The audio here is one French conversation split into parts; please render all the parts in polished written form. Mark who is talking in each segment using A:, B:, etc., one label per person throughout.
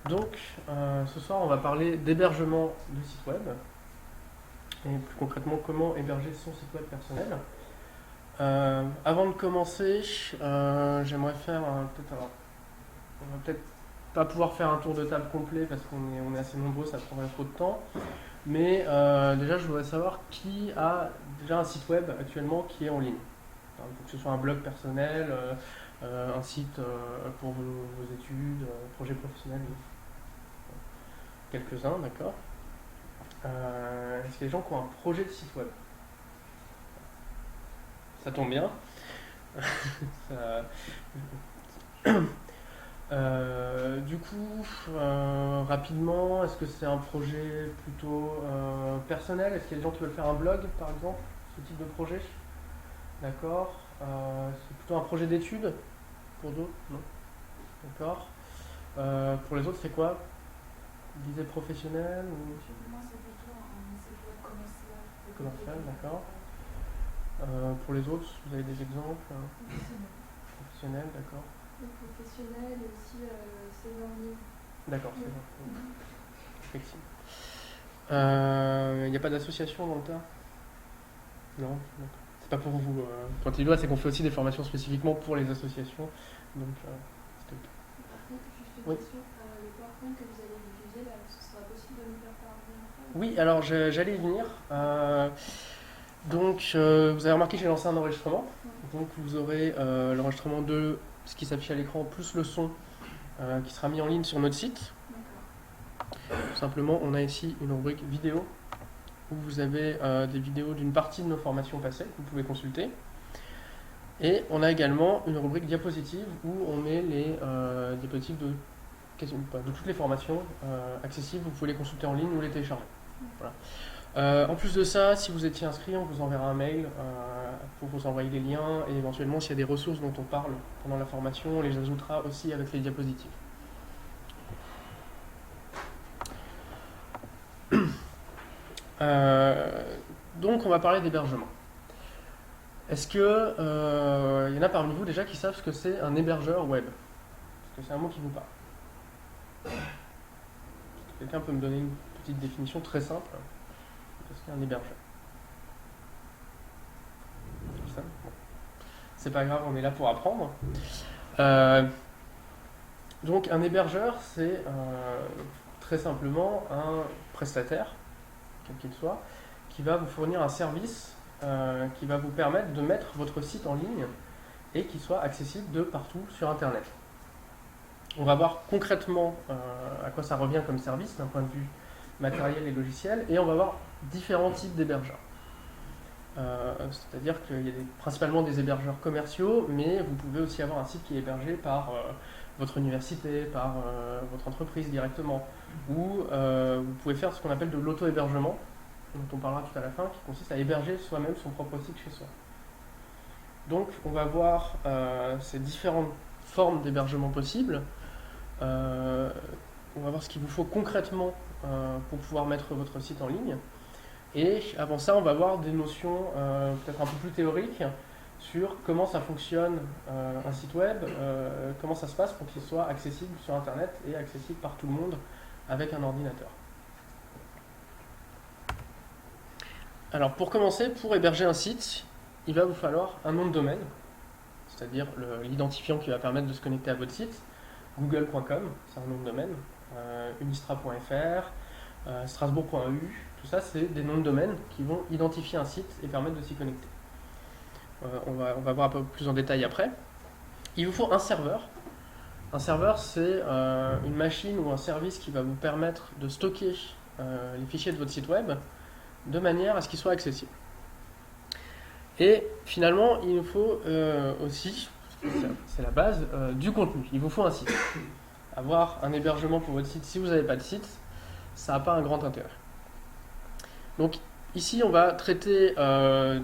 A: Donc, ce soir, on va parler d'hébergement de site web et plus concrètement comment héberger son site web personnel. Avant de commencer, j'aimerais faire peut-être, alors, on va peut-être pas pouvoir faire un tour de table complet parce qu'on est assez nombreux, ça prendrait trop de temps. Mais déjà, je voudrais savoir qui a déjà un site web actuellement qui est en ligne. Il faut que ce soit un blog personnel, un site pour vos études, projets professionnels, quelques-uns, d'accord. Est-ce qu'il y a des gens qui ont un projet de site web? Ça tombe bien. Ça- du coup, rapidement, est-ce que c'est un projet plutôt personnel? Est-ce qu'il y a des gens qui veulent faire un blog, par exemple, ce type de projet? D'accord. C'est plutôt un projet d'études pour d'autres? Non. D'accord. Pour les autres, c'est quoi? Visée professionnelle ou
B: Moi, c'est plutôt un site web commercial.
A: commerciale? D'accord. Pour les autres, vous avez des exemples
B: Professionnel.
A: professionnels? D'accord.
B: Le professionnel et aussi c'est en ligne.
A: D'accord, c'est
B: Oui.
A: bon. Effectivement. Il n'y a pas d'association dans le tas? Non, d'accord. C'est pas pour vous. Quand il doit, c'est qu'on fait aussi des formations spécifiquement pour les associations. Donc, c'était ok.
B: Par contre, juste une
A: Oui.
B: question, le PowerPoint que vous allez diffuser là, est-ce que ce sera possible de nous faire parvenir après ou
A: Oui,
B: pas?
A: alors j'allais y venir. Donc, vous avez remarqué que j'ai lancé un enregistrement.
B: Ouais.
A: Donc, vous aurez l'enregistrement de ce qui s'affiche à l'écran plus le son qui sera mis en ligne sur notre site.
B: D'accord.
A: Tout simplement, on a ici une rubrique vidéo où vous avez des vidéos d'une partie de nos formations passées que vous pouvez consulter. Et on a également une rubrique diapositives où on met les diapositives de toutes les formations accessibles. Vous pouvez les consulter en ligne ou les télécharger. Voilà. En plus de ça, si vous étiez inscrit, on vous enverra un mail pour vous envoyer les liens et éventuellement s'il y a des ressources dont on parle pendant la formation, on les ajoutera aussi avec les diapositives. Donc on va parler d'hébergement. Est-ce que y en a parmi vous déjà qui savent ce que c'est un hébergeur web? Est-ce que c'est un mot qui vous parle? Quelqu'un peut me donner une petite définition très simple de ce qu'est un hébergeur? Personne? Bon. C'est pas grave, on est là pour apprendre. Euh, donc un hébergeur, c'est très simplement un prestataire, quel qu'il soit, qui va vous fournir un service qui va vous permettre de mettre votre site en ligne et qui soit accessible de partout sur Internet. On va voir concrètement à quoi ça revient comme service d'un point de vue matériel et logiciel, et on va voir différents types d'hébergeurs. C'est-à-dire qu'il y a principalement des hébergeurs commerciaux, mais vous pouvez aussi avoir un site qui est hébergé par votre université, par votre entreprise directement, ou vous pouvez faire ce qu'on appelle de l'auto-hébergement, dont on parlera tout à la fin, qui consiste à héberger soi-même son propre site chez soi. Donc on va voir ces différentes formes d'hébergement possibles. On va voir ce qu'il vous faut concrètement pour pouvoir mettre votre site en ligne. Et avant ça, on va voir des notions peut-être un peu plus théoriques sur comment ça fonctionne un site web, comment ça se passe pour qu'il soit accessible sur Internet et accessible par tout le monde avec un ordinateur. Alors pour commencer, pour héberger un site, il va vous falloir un nom de domaine, c'est-à-dire l'identifiant qui va permettre de se connecter à votre site. Google.com, c'est un nom de domaine, unistra.fr, strasbourg.eu, tout ça c'est des noms de domaine qui vont identifier un site et permettre de s'y connecter. On va voir un peu plus en détail après. Il vous faut un serveur. Un serveur, c'est une machine ou un service qui va vous permettre de stocker les fichiers de votre site web de manière à ce qu'ils soient accessibles. Et finalement, il nous faut aussi, c'est la base, du contenu. Il vous faut un site. Avoir un hébergement pour votre site, si vous n'avez pas de site, ça n'a pas un grand intérêt. Donc ici, on va traiter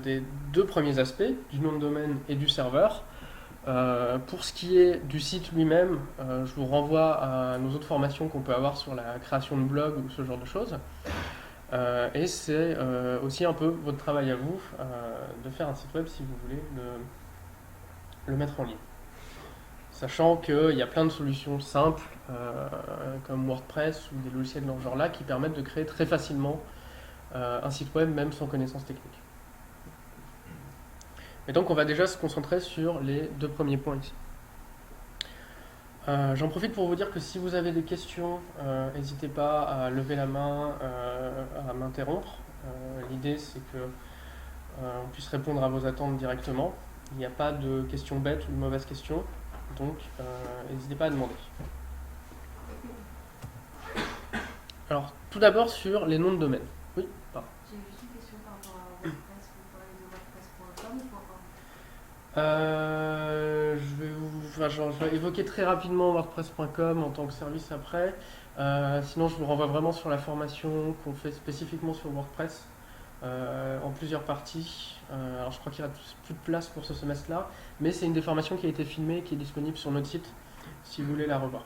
A: des deux premiers aspects, du nom de domaine et du serveur. Pour ce qui est du site lui-même, je vous renvoie à nos autres formations qu'on peut avoir sur la création de blog ou ce genre de choses. Et c'est aussi un peu votre travail à vous de faire un site web si vous voulez le mettre en ligne. Sachant qu'il y a plein de solutions simples, comme WordPress ou des logiciels dans ce genre-là, qui permettent de créer très facilement un site web, même sans connaissance technique. Et donc on va déjà se concentrer sur les deux premiers points ici. J'en profite pour vous dire que si vous avez des questions, n'hésitez pas à lever la main, à m'interrompre. L'idée c'est que on puisse répondre à vos attentes directement. Il n'y a pas de questions bêtes ou de mauvaises questions, donc n'hésitez pas à demander. Alors, tout d'abord sur les noms de domaine. Oui, pardon.
B: J'ai juste une question par rapport à WordPress. Vous parlez de WordPress.com ou .org?
A: Je vais évoquer très rapidement WordPress.com en tant que service après. Sinon, je vous renvoie vraiment sur la formation qu'on fait spécifiquement sur WordPress en plusieurs parties. Alors, je crois qu'il n'y a plus de place pour ce semestre-là, mais c'est une des formations qui a été filmée, qui est disponible sur notre site si vous voulez la revoir.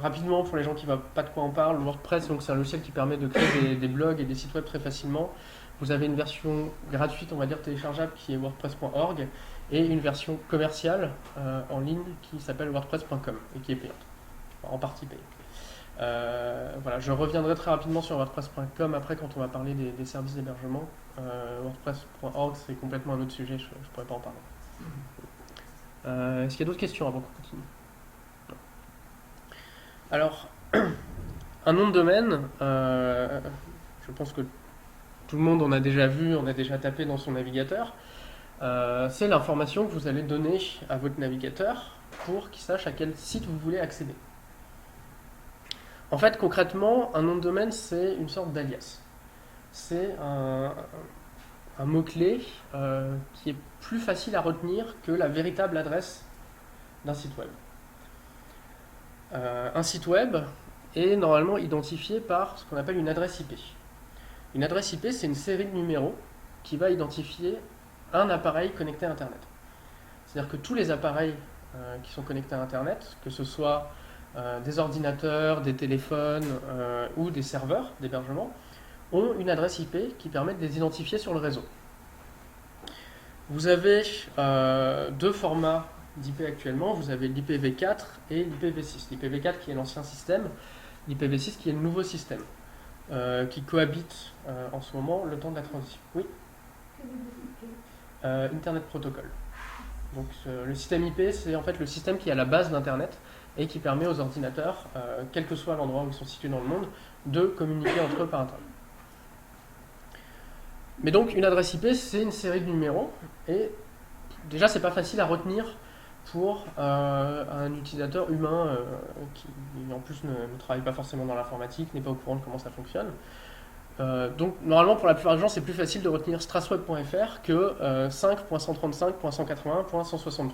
A: Rapidement, pour les gens qui ne voient pas de quoi on parle, WordPress, donc c'est un logiciel qui permet de créer des blogs et des sites web très facilement. Vous avez une version gratuite, on va dire téléchargeable, qui est wordpress.org, et une version commerciale en ligne qui s'appelle wordpress.com et qui est payante, en partie payante. Voilà, je reviendrai très rapidement sur wordpress.com après quand on va parler des services d'hébergement. Wordpress.org, c'est complètement un autre sujet, je ne pourrais pas en parler. Est-ce qu'il y a d'autres questions avant qu'on continue? Alors, un nom de domaine, je pense que tout le monde en a déjà vu, on a déjà tapé dans son navigateur. C'est l'information que vous allez donner à votre navigateur pour qu'il sache à quel site vous voulez accéder. En fait, concrètement, un nom de domaine, c'est une sorte d'alias. C'est un mot-clé qui est plus facile à retenir que la véritable adresse d'un site web. Un site web est normalement identifié par ce qu'on appelle une adresse IP. Une adresse IP, c'est une série de numéros qui va identifier un appareil connecté à Internet. C'est-à-dire que tous les appareils qui sont connectés à Internet, que ce soit des ordinateurs, des téléphones ou des serveurs d'hébergement, ont une adresse IP qui permet de les identifier sur le réseau. Vous avez deux formats d'IP actuellement, vous avez l'IPv4 et l'IPv6. L'IPv4 qui est l'ancien système, l'IPv6 qui est le nouveau système, qui cohabitent en ce moment le temps de la transition. Oui. Internet Protocol. Donc le système IP, c'est en fait le système qui est à la base d'Internet et qui permet aux ordinateurs, quel que soit l'endroit où ils sont situés dans le monde, de communiquer entre eux par Internet. Mais donc une adresse IP, c'est une série de numéros et déjà c'est pas facile à retenir pour un utilisateur humain qui en plus ne travaille pas forcément dans l'informatique, n'est pas au courant de comment ça fonctionne. Donc normalement pour la plupart des gens c'est plus facile de retenir strasweb.fr que 5.135.181.163.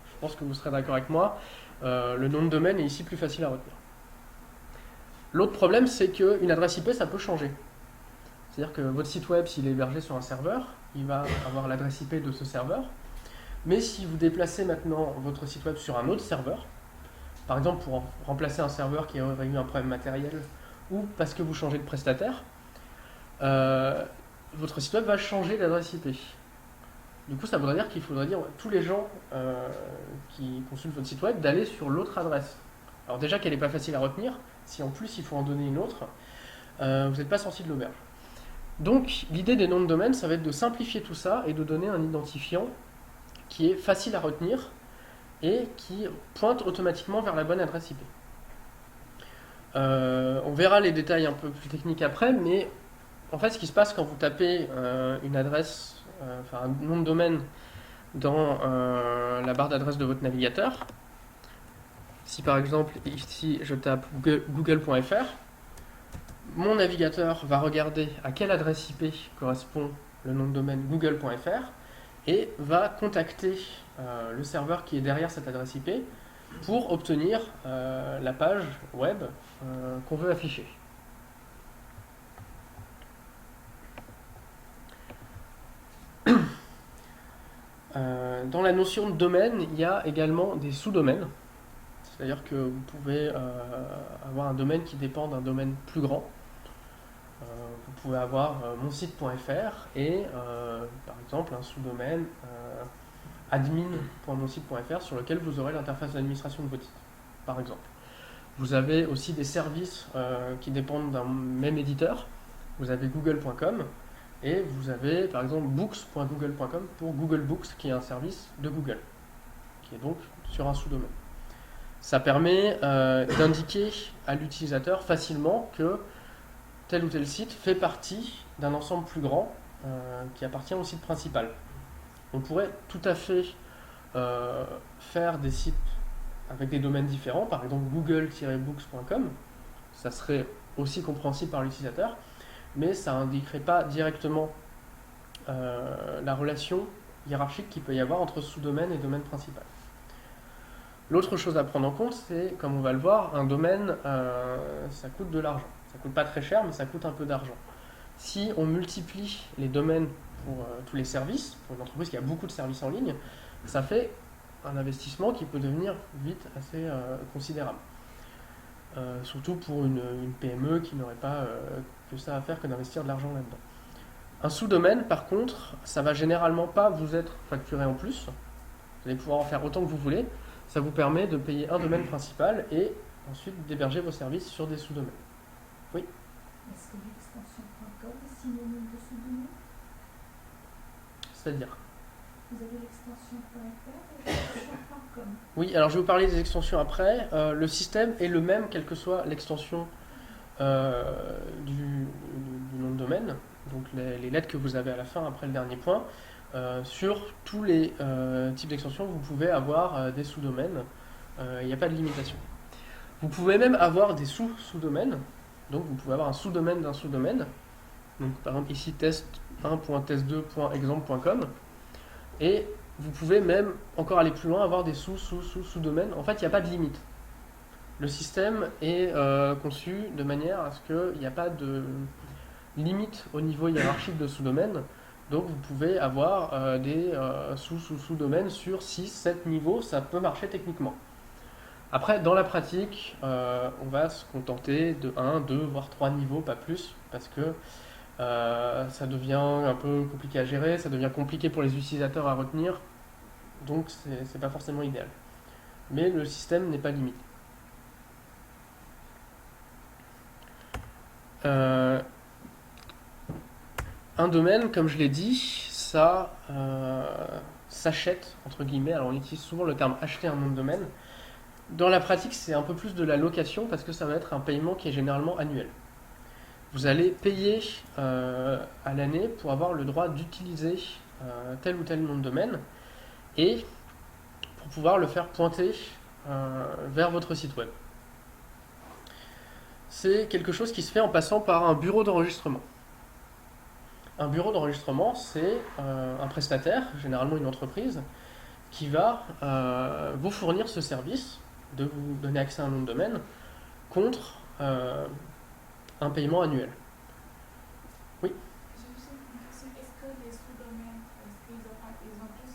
A: Je pense que vous serez d'accord avec moi, le nom de domaine est ici plus facile à retenir. L'autre problème c'est qu'une adresse IP ça peut changer. C'est-à-dire que votre site web s'il est hébergé sur un serveur, il va avoir l'adresse IP de ce serveur. Mais si vous déplacez maintenant votre site web sur un autre serveur, par exemple pour remplacer un serveur qui aurait eu un problème matériel ou parce que vous changez de prestataire, votre site web va changer d'adresse IP. Du coup, ça voudrait dire qu'il faudrait dire à tous les gens qui consultent votre site web d'aller sur l'autre adresse. Alors déjà qu'elle n'est pas facile à retenir, si en plus il faut en donner une autre, vous n'êtes pas sorti de l'auberge. Donc l'idée des noms de domaine, ça va être de simplifier tout ça et de donner un identifiant qui est facile à retenir et qui pointe automatiquement vers la bonne adresse IP. On verra les détails un peu plus techniques après, mais en fait ce qui se passe quand vous tapez une adresse, un nom de domaine dans la barre d'adresse de votre navigateur, si par exemple ici je tape google.fr, mon navigateur va regarder à quelle adresse IP correspond le nom de domaine google.fr et va contacter le serveur qui est derrière cette adresse IP pour obtenir la page web qu'on veut afficher. Dans la notion de domaine, il y a également des sous-domaines. C'est-à-dire que vous pouvez avoir un domaine qui dépend d'un domaine plus grand. Vous pouvez avoir monsite.fr et par exemple un sous-domaine admin.monsite.fr sur lequel vous aurez l'interface d'administration de votre site, par exemple. Vous avez aussi des services qui dépendent d'un même éditeur. Vous avez google.com et vous avez par exemple books.google.com pour Google Books qui est un service de Google, qui est donc sur un sous-domaine. Ça permet d'indiquer à l'utilisateur facilement que tel ou tel site fait partie d'un ensemble plus grand qui appartient au site principal. On pourrait tout à fait faire des sites avec des domaines différents, par exemple google-books.com, ça serait aussi compréhensible par l'utilisateur, mais ça n'indiquerait pas directement la relation hiérarchique qu'il peut y avoir entre sous-domaine et domaine principal. L'autre chose à prendre en compte, c'est, comme on va le voir, un domaine, ça coûte de l'argent. Ça coûte pas très cher, mais ça coûte un peu d'argent. Si on multiplie les domaines pour tous les services, pour une entreprise qui a beaucoup de services en ligne, ça fait un investissement qui peut devenir vite assez considérable. Surtout pour une PME qui n'aurait pas que ça à faire que d'investir de l'argent là-dedans. Un sous-domaine, par contre, ça va généralement pas vous être facturé en plus. Vous allez pouvoir en faire autant que vous voulez. Ça vous permet de payer un domaine principal et ensuite d'héberger vos services sur des sous-domaines. Oui.
C: Est-ce que l'extension.com est synonyme de sous-domaine?
A: C'est-à-dire?
C: Vous avez l'extension.fr et l'extension.com.
A: Oui, alors je vais vous parler des extensions après. Le système est le même, quelle que soit l'extension du nom de domaine, donc les lettres que vous avez à la fin après le dernier point. Sur tous les types d'extensions, vous pouvez avoir des sous-domaines. Il n'y a pas de limitation. Vous pouvez même avoir des sous-sous-domaines. Donc vous pouvez avoir un sous-domaine d'un sous-domaine. Donc par exemple ici test1.test2.exemple.com. Et vous pouvez même encore aller plus loin, avoir des sous-sous-sous-sous-domaines. En fait, il n'y a pas de limite. Le système est conçu de manière à ce qu'il n'y a pas de limite au niveau hiérarchique de sous-domaine. Donc vous pouvez avoir des sous-sous-sous-domaines sur 6, 7 niveaux, ça peut marcher techniquement. Après, dans la pratique, on va se contenter de 1, 2, voire 3 niveaux, pas plus, parce que ça devient un peu compliqué à gérer, ça devient compliqué pour les utilisateurs à retenir, donc c'est pas forcément idéal. Mais le système n'est pas limité. Un domaine, comme je l'ai dit, ça s'achète, entre guillemets. Alors on utilise souvent le terme acheter un nom de domaine. Dans la pratique, c'est un peu plus de la location parce que ça va être un paiement qui est généralement annuel. Vous allez payer à l'année pour avoir le droit d'utiliser tel ou tel nom de domaine et pour pouvoir le faire pointer vers votre site web. C'est quelque chose qui se fait en passant par un bureau d'enregistrement. Un bureau d'enregistrement, c'est un prestataire, généralement une entreprise, qui va vous fournir ce service de vous donner accès à un nom de domaine contre un paiement annuel. Oui.
B: Je sais une question. Est-ce que les sous-domaines, est-ce qu'ils ont tous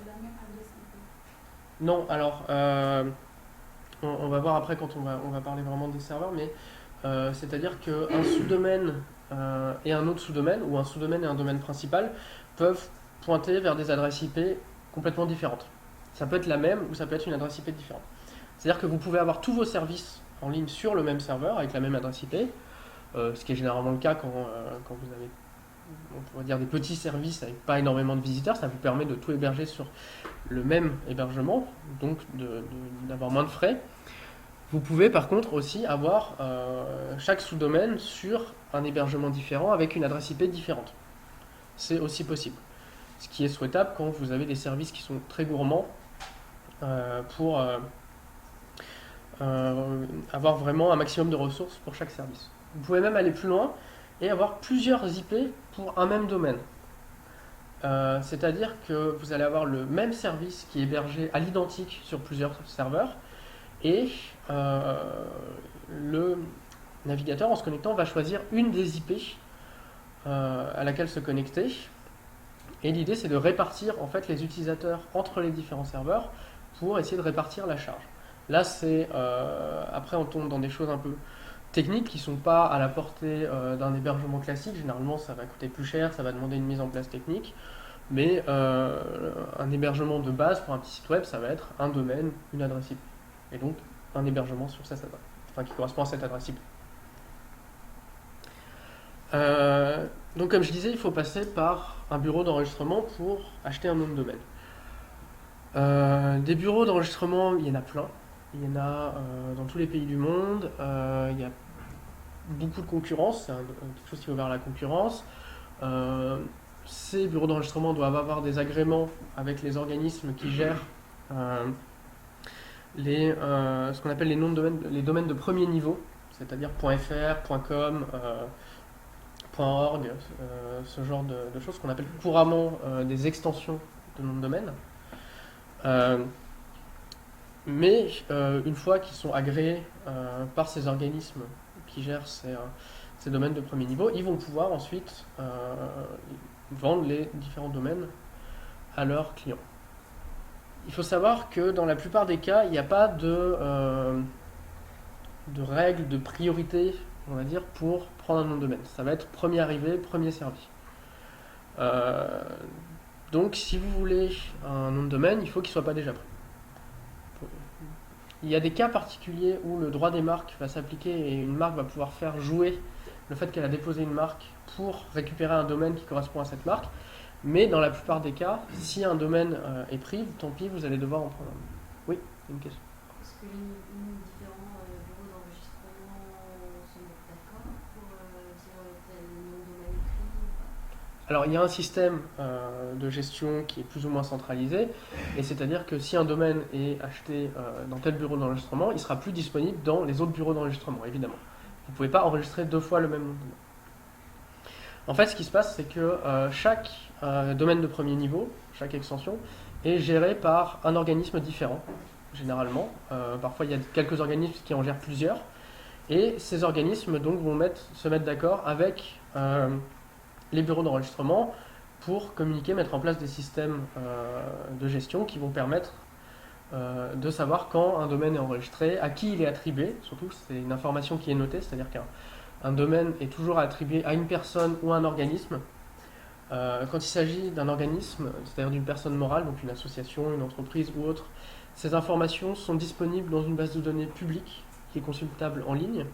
B: la même adresse IP?
A: Non, alors on va voir après quand on va parler vraiment des serveurs, mais c'est-à-dire qu'un sous-domaine et un autre sous-domaine, ou un sous-domaine et un domaine principal, peuvent pointer vers des adresses IP complètement différentes. Ça peut être la même ou ça peut être une adresse IP différente. C'est-à-dire que vous pouvez avoir tous vos services en ligne sur le même serveur avec la même adresse IP, ce qui est généralement le cas quand vous avez, on pourrait dire, des petits services avec pas énormément de visiteurs. Ça vous permet de tout héberger sur le même hébergement, donc d'avoir moins de frais. Vous pouvez par contre aussi avoir chaque sous-domaine sur un hébergement différent avec une adresse IP différente. C'est aussi possible. Ce qui est souhaitable quand vous avez des services qui sont très gourmands pour avoir vraiment un maximum de ressources pour chaque service. Vous pouvez même aller plus loin et avoir plusieurs IP pour un même domaine. C'est-à-dire que vous allez avoir le même service qui est hébergé à l'identique sur plusieurs serveurs et le navigateur, en se connectant, va choisir une des IP à laquelle se connecter. Et l'idée, c'est de répartir en fait les utilisateurs entre les différents serveurs pour essayer de répartir la charge. Là, après, on tombe dans des choses un peu techniques qui ne sont pas à la portée d'un hébergement classique. Généralement, ça va coûter plus cher, ça va demander une mise en place technique. Mais un hébergement de base pour un petit site web, ça va être un domaine, une adresse IP. Et donc un hébergement sur cette adresse, enfin qui correspond à cette adresse IP. Donc comme je disais, il faut passer par un bureau d'enregistrement pour acheter un nom de domaine. Des bureaux d'enregistrement, il y en a plein. Il y en a dans tous les pays du monde. Il y a beaucoup de concurrence, c'est quelque chose qui va vers la concurrence. Ces bureaux d'enregistrement doivent avoir des agréments avec les organismes qui gèrent ce qu'on appelle les noms de domaine, les domaines de premier niveau, c'est-à-dire .fr, .com, .org, ce genre de choses qu'on appelle couramment des extensions de nom de domaine. Mais une fois qu'ils sont agréés par ces organismes qui gèrent ces domaines de premier niveau, ils vont pouvoir ensuite vendre les différents domaines à leurs clients. Il faut savoir que dans la plupart des cas, il n'y a pas de règles, de priorité, on va dire, pour prendre un nom de domaine. Ça va être premier arrivé, premier servi. Donc si vous voulez un nom de domaine, il faut qu'il ne soit pas déjà pris. Il y a des cas particuliers où le droit des marques va s'appliquer et une marque va pouvoir faire jouer le fait qu'elle a déposé une marque pour récupérer un domaine qui correspond à cette marque. Mais dans la plupart des cas, si un domaine est pris, tant pis, vous allez devoir en prendre un. Oui, une question.
D: Est-ce que les différents bureaux d'enregistrement sont d'accord pour dire tel nom de domaine écrit ou pas?
A: Alors il y a un système de gestion qui est plus ou moins centralisé, et c'est-à-dire que si un domaine est acheté dans tel bureau d'enregistrement, il sera plus disponible dans les autres bureaux d'enregistrement, évidemment. Vous ne pouvez pas enregistrer 2 fois le même nom de domaine. En fait, ce qui se passe, c'est que chaque domaine de premier niveau, chaque extension, est géré par un organisme différent, généralement. Parfois, il y a quelques organismes qui en gèrent plusieurs, et ces organismes donc vont se mettre d'accord avec les bureaux d'enregistrement pour communiquer, mettre en place des systèmes de gestion qui vont permettre de savoir quand un domaine est enregistré, à qui il est attribué, surtout c'est une information qui est notée, c'est-à-dire qu'un domaine est toujours attribué à une personne ou à un organisme. Quand il s'agit d'un organisme, c'est-à-dire d'une personne morale, donc une association, une entreprise ou autre, ces informations sont disponibles dans une base de données publique qui est consultable en ligne.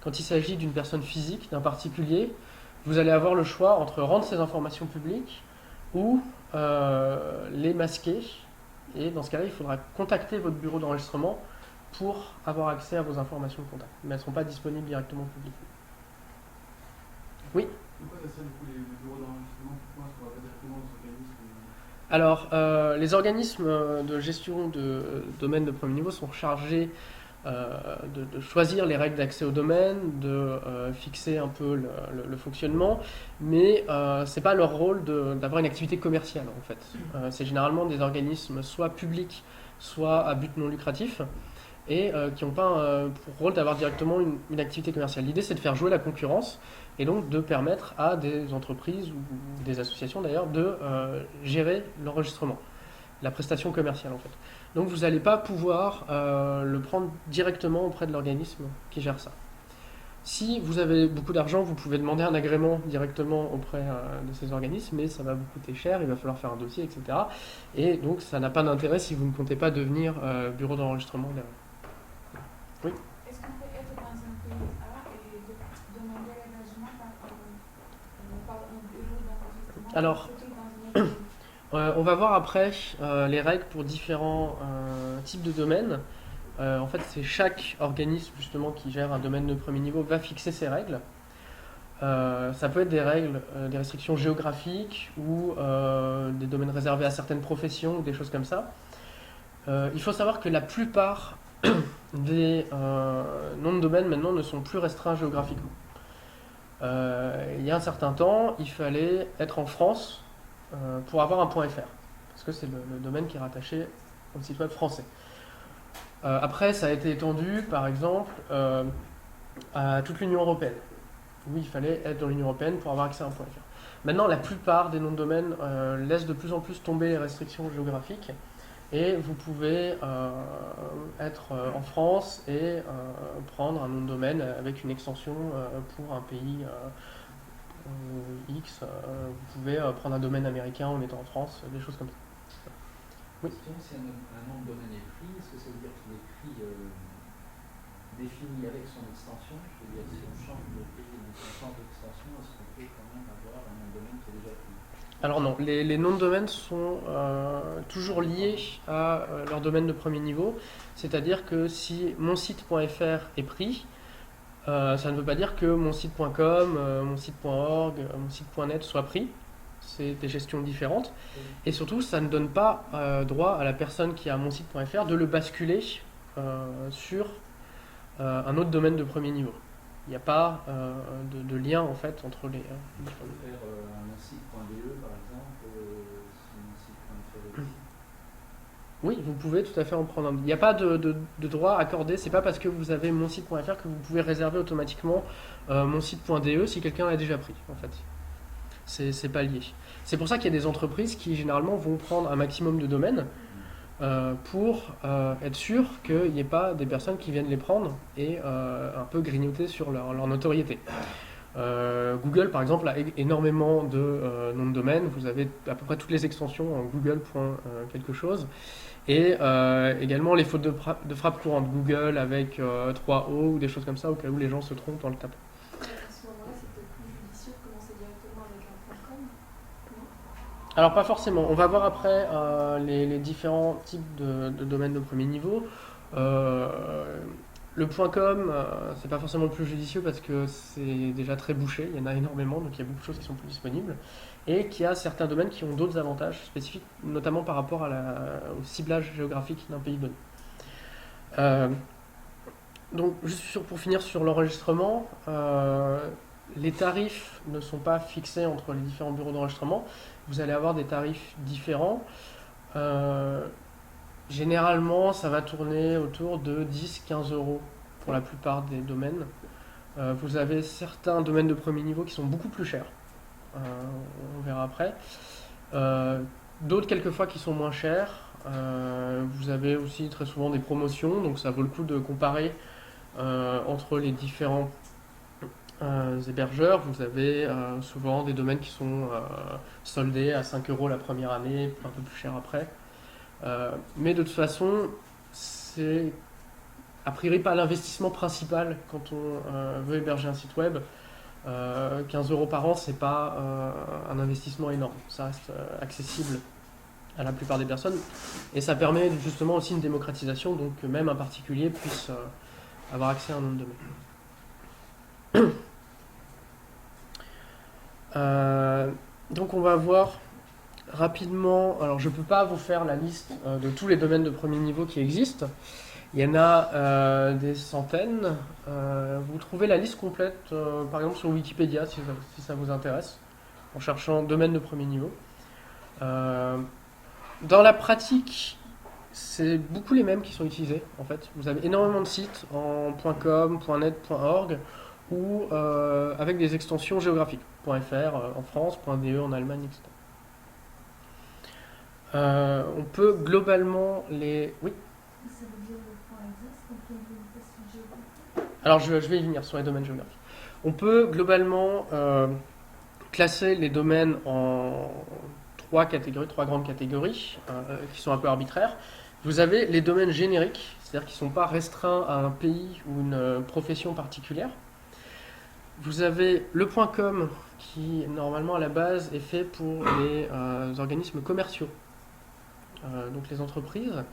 A: Quand il s'agit d'une personne physique, d'un particulier, vous allez avoir le choix entre rendre ces informations publiques ou les masquer. Et dans ce cas-là, il faudra contacter votre bureau d'enregistrement pour avoir accès à vos informations de contact. Mais elles ne seront pas disponibles directement publiquement. Oui.
E: Pourquoi ça sert du coup les bureaux d'enregistrement? Pourquoi est-ce qu'on va pas directement aux organismes?
A: Alors, les organismes de gestion de domaines de premier niveau sont chargés de choisir les règles d'accès au domaine, de fixer un peu le fonctionnement, mais c'est pas leur rôle d'avoir une activité commerciale en fait. C'est généralement des organismes soit publics, soit à but non lucratif, et qui n'ont pas pour rôle d'avoir directement une activité commerciale. L'idée c'est de faire jouer la concurrence, et donc de permettre à des entreprises ou des associations d'ailleurs de gérer l'enregistrement, la prestation commerciale en fait. Donc vous n'allez pas pouvoir le prendre directement auprès de l'organisme qui gère ça. Si vous avez beaucoup d'argent, vous pouvez demander un agrément directement auprès de ces organismes, mais ça va vous coûter cher, il va falloir faire un dossier, etc. Et donc ça n'a pas d'intérêt si vous ne comptez pas devenir bureau d'enregistrement derrière. Oui.
B: Est-ce qu'on peut être dans un pays A et demander l'hébergement par un bureau d'enregistrement?
A: Alors, on va voir après les règles pour différents types de domaines. En fait, c'est chaque organisme justement qui gère un domaine de premier niveau va fixer ses règles. Ça peut être des règles, des restrictions géographiques ou des domaines réservés à certaines professions ou des choses comme ça. Il faut savoir que la plupart des noms de domaine maintenant ne sont plus restreints géographiquement. Il y a un certain temps, il fallait être en France pour avoir un .fr, parce que c'est le domaine qui est rattaché au site web français. Après, ça a été étendu, par exemple, à toute l'Union européenne, où il fallait être dans l'Union européenne pour avoir accès à un .fr. Maintenant, la plupart des noms de domaine laissent de plus en plus tomber les restrictions géographiques, et vous pouvez être en France et prendre un nom de domaine avec une extension pour un pays X, vous pouvez prendre un domaine américain en étant en France, des choses comme ça. Oui.
F: Question, si un nom de domaine est pris, est-ce que ça veut dire qu'il est pris défini avec son extension? Je veux dire, si on change de pays et on change d'extension, est-ce qu'on peut quand même avoir un nom de domaine qui est déjà pris?
A: Alors non, les noms de domaine sont toujours liés à leur domaine de premier niveau, c'est-à-dire que si monsite.fr est pris, ça ne veut pas dire que monsite.com, monsite.org, monsite.net soit pris. C'est des gestions différentes. Et surtout, ça ne donne pas droit à la personne qui a monsite.fr de le basculer sur un autre domaine de premier niveau. Il n'y a pas de lien en fait entre les.
F: Je peux faire un site.de par exemple, si mon site.fr est pris.
A: Oui, vous pouvez tout à fait en prendre un. Il n'y a pas de droit accordé. C'est pas parce que vous avez monsite.fr que vous pouvez réserver automatiquement monsite.de si quelqu'un l'a déjà pris en fait. C'est pas lié. C'est pour ça qu'il y a des entreprises qui généralement vont prendre un maximum de domaines pour être sûr qu'il n'y ait pas des personnes qui viennent les prendre et un peu grignoter sur leur notoriété. Google par exemple a énormément de noms de domaine. Vous avez à peu près toutes les extensions en google. Quelque chose. Et également les fautes de frappe courantes Google avec 3 O ou des choses comme ça au cas où les gens se trompent en le tapant.
D: À ce moment-là, c'est peut-être plus judicieux de commencer directement avec un .com, non?
A: Alors pas forcément, on va voir après les différents types de domaines de premier niveau. Le .com, c'est pas forcément le plus judicieux parce que c'est déjà très bouché, il y en a énormément, donc il y a beaucoup de choses qui sont plus disponibles. Et qu'il y a certains domaines qui ont d'autres avantages spécifiques, notamment par rapport au ciblage géographique d'un pays donné. Donc juste pour finir sur l'enregistrement, les tarifs ne sont pas fixés entre les différents bureaux d'enregistrement. Vous allez avoir des tarifs différents. Généralement, ça va tourner autour de 10-15 euros pour la plupart des domaines. Vous avez certains domaines de premier niveau qui sont beaucoup plus chers. On verra après. D'autres, quelquefois, qui sont moins chers. Vous avez aussi très souvent des promotions, donc ça vaut le coup de comparer entre les différents hébergeurs. Vous avez souvent des domaines qui sont soldés à 5 euros la première année, un peu plus cher après. Mais de toute façon, c'est a priori pas l'investissement principal quand on veut héberger un site web. 15 euros par an, c'est pas un investissement énorme. Ça reste accessible à la plupart des personnes et ça permet justement aussi une démocratisation, donc que même un particulier puisse avoir accès à un nom de domaine. Donc on va voir rapidement. Alors je peux pas vous faire la liste de tous les domaines de premier niveau qui existent. Il y en a des centaines. Vous trouvez la liste complète, par exemple sur Wikipédia, si ça vous intéresse, en cherchant domaine de premier niveau. Dans la pratique, c'est beaucoup les mêmes qui sont utilisés, en fait. Vous avez énormément de sites en .com, .net, .org, ou avec des extensions géographiques. .fr en France, .de en Allemagne, etc. On peut globalement les... Oui.
C: Ça veut dire le point exact, donc il y a une limitation géographique.
A: Alors je vais y venir sur les domaines géographiques. On peut globalement classer les domaines en trois grandes catégories qui sont un peu arbitraires. Vous avez les domaines génériques, c'est-à-dire qui ne sont pas restreints à un pays ou une profession particulière. Vous avez le .com qui normalement à la base est fait pour les organismes commerciaux, donc les entreprises.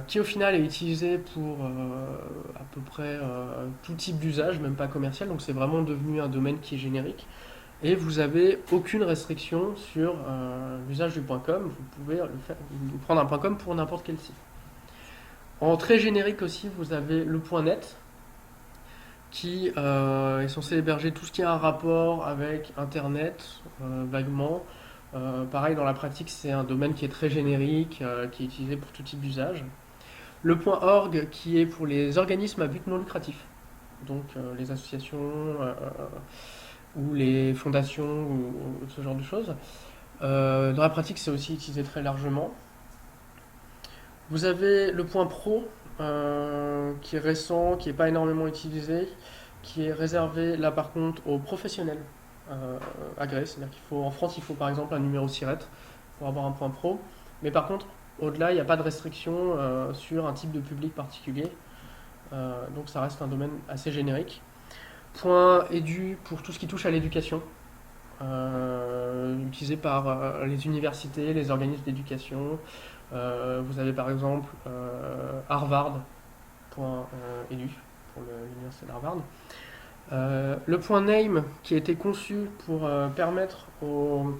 A: Qui au final est utilisé pour à peu près tout type d'usage, même pas commercial, donc c'est vraiment devenu un domaine qui est générique. Et vous n'avez aucune restriction sur l'usage du .com, vous pouvez prendre un .com pour n'importe quel site. En très générique aussi, vous avez le .net, qui est censé héberger tout ce qui a un rapport avec Internet, vaguement. Pareil, dans la pratique, c'est un domaine qui est très générique, qui est utilisé pour tout type d'usage. Le .org, qui est pour les organismes à but non lucratif, donc les associations ou les fondations ou ce genre de choses. Dans la pratique, c'est aussi utilisé très largement. Vous avez le .pro, qui est récent, qui n'est pas énormément utilisé, qui est réservé là par contre aux professionnels agréés. C'est-à-dire en France, il faut par exemple un numéro SIRET pour avoir un point pro. Mais par contre, au-delà, il n'y a pas de restriction sur un type de public particulier. Donc ça reste un domaine assez générique. Point édu pour tout ce qui touche à l'éducation, utilisé par les universités, les organismes d'éducation. Vous avez par exemple Harvard.edu pour l'université d'Harvard. Le point name qui a été conçu pour permettre aux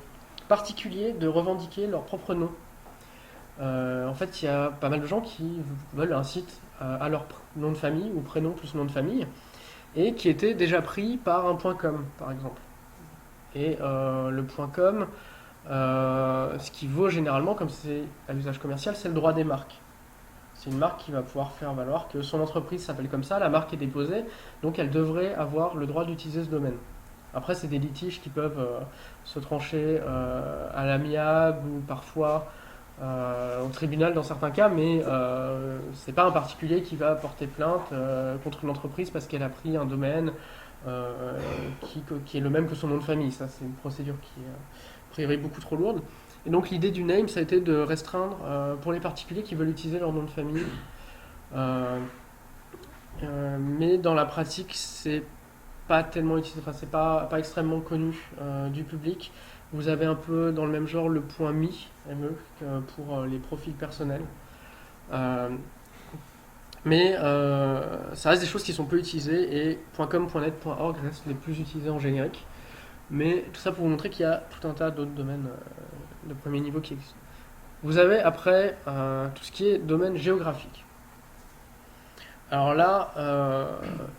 A: particuliers de revendiquer leur propre nom. En fait, il y a pas mal de gens qui veulent un site à leur nom de famille ou prénom plus nom de famille et qui était déjà pris par un .com par exemple. Et le .com, ce qui vaut généralement, comme c'est à l'usage commercial, c'est le droit des marques. C'est une marque qui va pouvoir faire valoir que son entreprise s'appelle comme ça, la marque est déposée, donc elle devrait avoir le droit d'utiliser ce domaine. Après, c'est des litiges qui peuvent se trancher à l'amiable ou parfois au tribunal dans certains cas, mais c'est pas un particulier qui va porter plainte contre une entreprise parce qu'elle a pris un domaine qui est le même que son nom de famille. Ça, c'est une procédure qui est a priori beaucoup trop lourde. Et donc l'idée du name, ça a été de restreindre pour les particuliers qui veulent utiliser leur nom de famille. Mais dans la pratique, c'est pas tellement utilisé, enfin c'est pas extrêmement connu du public. Vous avez un peu dans le même genre le point .me, pour les profils personnels. Mais ça reste des choses qui sont peu utilisées et .com, .net, .org restent les plus utilisés en générique. Mais tout ça pour vous montrer qu'il y a tout un tas d'autres domaines de premier niveau qui existent. Vous avez après tout ce qui est domaine géographique. Alors là,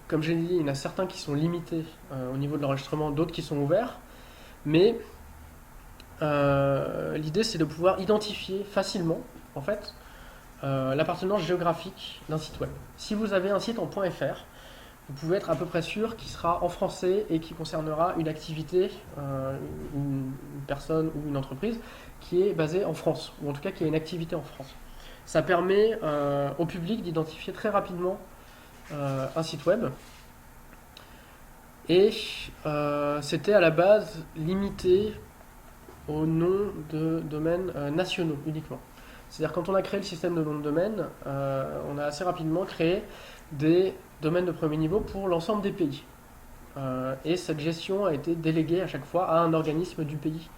A: comme j'ai dit, il y en a certains qui sont limités au niveau de l'enregistrement, d'autres qui sont ouverts. Mais l'idée, c'est de pouvoir identifier facilement, en fait, l'appartenance géographique d'un site web. Si vous avez un site en .fr, vous pouvez être à peu près sûr qu'il sera en français et qui concernera une activité, une personne ou une entreprise qui est basée en France, ou en tout cas qui a une activité en France. Ça permet au public d'identifier très rapidement un site web. Et c'était à la base limité au nom de domaines nationaux uniquement. C'est-à-dire quand on a créé le système de nom de domaine, on a assez rapidement créé des domaines de premier niveau pour l'ensemble des pays. Et cette gestion a été déléguée à chaque fois à un organisme du pays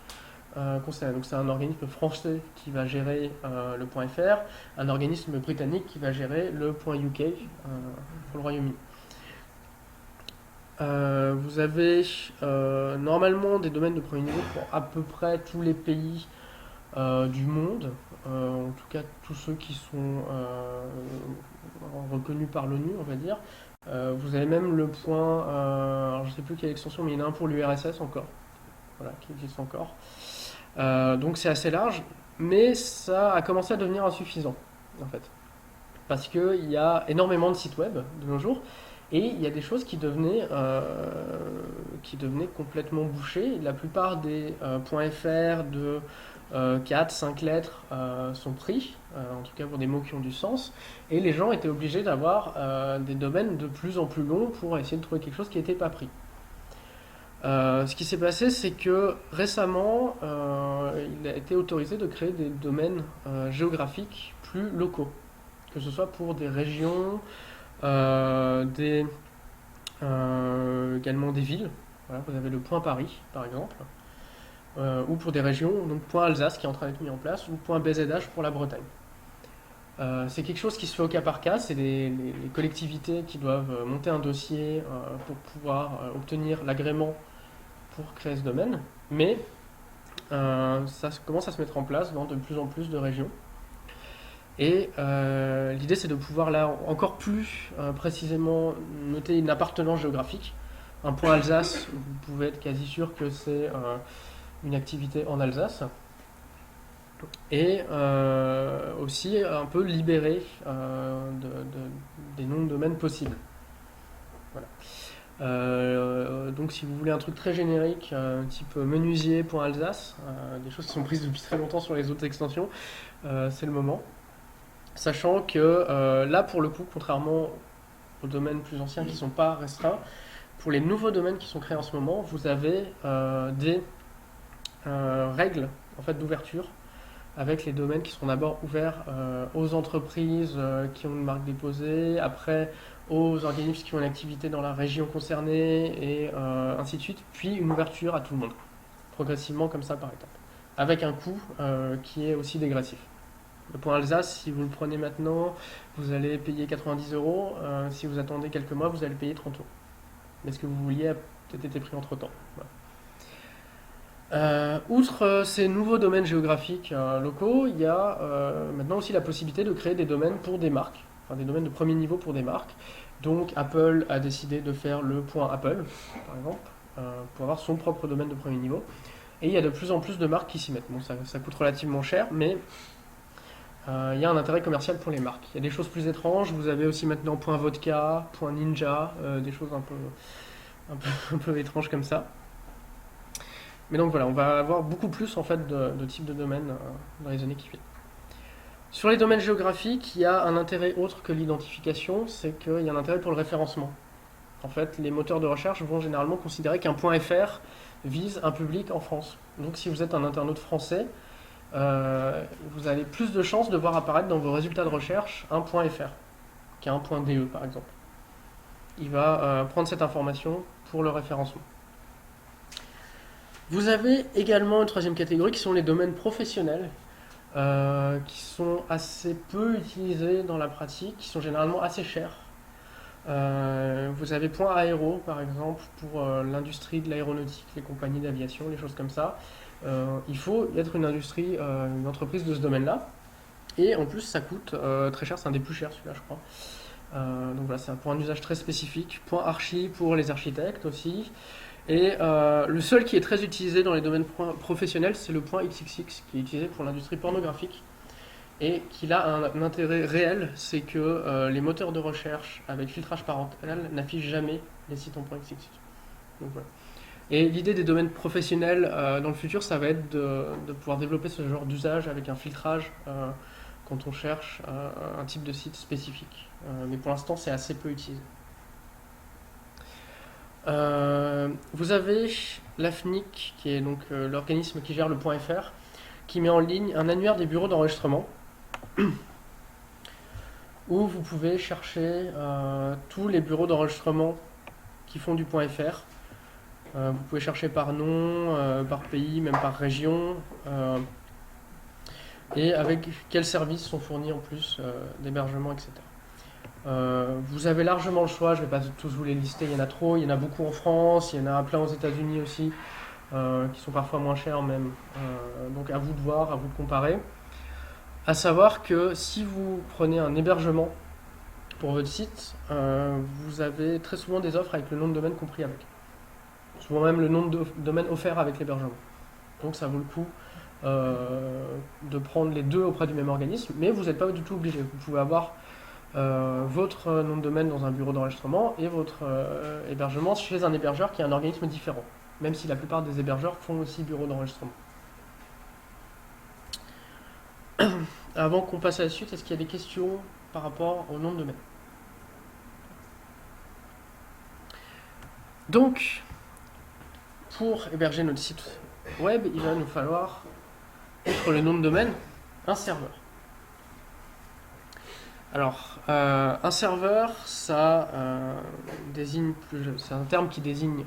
A: concerné. Donc c'est un organisme français qui va gérer le .fr, un organisme britannique qui va gérer le .uk pour le Royaume-Uni. Vous avez normalement des domaines de premier niveau pour à peu près tous les pays du monde, en tout cas tous ceux qui sont reconnus par l'ONU, on va dire. Vous avez même le point, alors je ne sais plus quelle extension, mais il y en a un pour l'URSS encore, voilà, qui existe encore. Donc c'est assez large, mais ça a commencé à devenir insuffisant, en fait. Parce qu'il y a énormément de sites web de nos jours, et il y a des choses qui devenaient complètement bouchées. La plupart des .fr de 4-5 lettres sont pris, en tout cas pour des mots qui ont du sens, et les gens étaient obligés d'avoir des domaines de plus en plus longs pour essayer de trouver quelque chose qui n'était pas pris. Ce qui s'est passé, c'est que récemment, il a été autorisé de créer des domaines géographiques plus locaux, que ce soit pour des régions, également des villes. Voilà, vous avez le point Paris, par exemple, ou pour des régions, donc point Alsace qui est en train d'être mis en place, ou point BZH pour la Bretagne. C'est quelque chose qui se fait au cas par cas, c'est les collectivités qui doivent monter un dossier pour pouvoir obtenir l'agrément pour créer ce domaine, mais ça commence à se mettre en place dans de plus en plus de régions. Et l'idée, c'est de pouvoir là encore plus précisément noter une appartenance géographique. Un point Alsace, vous pouvez être quasi sûr que c'est une activité en Alsace. Et aussi un peu libérer des noms de domaines possibles. Voilà. Donc si vous voulez un truc très générique, type menuisier.alsace, des choses qui sont prises depuis très longtemps sur les autres extensions, c'est le moment. Sachant que là, pour le coup, contrairement aux domaines plus anciens qui ne sont pas restreints, pour les nouveaux domaines qui sont créés en ce moment, vous avez des règles en fait, d'ouverture avec les domaines qui seront d'abord ouverts aux entreprises qui ont une marque déposée, après aux organismes qui ont une activité dans la région concernée, et ainsi de suite, puis une ouverture à tout le monde, progressivement comme ça par étapes, avec un coût qui est aussi dégressif. Le point Alsace, si vous le prenez maintenant, vous allez payer 90 €. Si vous attendez quelques mois, vous allez payer 30 €. Mais ce que vous vouliez a peut-être été pris entre temps. Voilà. Outre ces nouveaux domaines géographiques locaux, il y a maintenant aussi la possibilité de créer des domaines pour des marques, enfin des domaines de premier niveau pour des marques. Donc Apple a décidé de faire le point Apple, par exemple, pour avoir son propre domaine de premier niveau. Et il y a de plus en plus de marques qui s'y mettent. Bon, ça coûte relativement cher, mais il y a un intérêt commercial pour les marques. Il y a des choses plus étranges. Vous avez aussi maintenant point vodka, point ninja, des choses un peu étranges comme ça. Mais donc voilà, on va avoir beaucoup plus en fait de types de domaines dans les années qui viennent. Sur les domaines géographiques, il y a un intérêt autre que l'identification, c'est qu'il y a un intérêt pour le référencement. En fait, les moteurs de recherche vont généralement considérer qu'un point .fr vise un public en France. Donc si vous êtes un internaute français, vous avez plus de chances de voir apparaître dans vos résultats de recherche un point .fr qu'un point .de par exemple. Il va prendre cette information pour le référencement. Vous avez également une troisième catégorie qui sont les domaines professionnels, qui sont assez peu utilisés dans la pratique, qui sont généralement assez chers. Vous avez point aéro par exemple pour l'industrie de l'aéronautique, les compagnies d'aviation, les choses comme ça. Il faut être une industrie, une entreprise de ce domaine-là. Et en plus, ça coûte très cher, c'est un des plus chers celui-là, je crois. Donc voilà, c'est pour un usage très spécifique. Point archi pour les architectes aussi. Et le seul qui est très utilisé dans les domaines professionnels, c'est le point XXX, qui est utilisé pour l'industrie pornographique. Et qui a un intérêt réel, c'est que les moteurs de recherche avec filtrage parental n'affichent jamais les sites en point XXX. Donc voilà. Et l'idée des domaines professionnels dans le futur, ça va être de pouvoir développer ce genre d'usage avec un filtrage quand on cherche un type de site spécifique. Mais pour l'instant, c'est assez peu utilisé. Vous avez l'AFNIC, qui est donc l'organisme qui gère le point .fr, qui met en ligne un annuaire des bureaux d'enregistrement où vous pouvez chercher tous les bureaux d'enregistrement qui font du point .fr. Vous pouvez chercher par nom, par pays, même par région, et avec quels services sont fournis en plus d'hébergement, etc. Vous avez largement le choix, je ne vais pas tous vous les lister, il y en a trop, il y en a beaucoup en France, il y en a plein aux États-Unis aussi, qui sont parfois moins chers même. Donc à vous de voir, à vous de comparer. À savoir que si vous prenez un hébergement pour votre site, vous avez très souvent des offres avec le nom de domaine compris avec. Souvent même le nom de domaine offert avec l'hébergement. Donc ça vaut le coup de prendre les deux auprès du même organisme, mais vous n'êtes pas du tout obligé. Vous pouvez avoir votre nom de domaine dans un bureau d'enregistrement et votre hébergement chez un hébergeur qui est un organisme différent, même si la plupart des hébergeurs font aussi bureau d'enregistrement. Avant qu'on passe à la suite, est-ce qu'il y a des questions par rapport au nom de domaine? Donc, pour héberger notre site web, il va nous falloir, outre le nom de domaine, un serveur. Alors, un serveur, ça c'est un terme qui désigne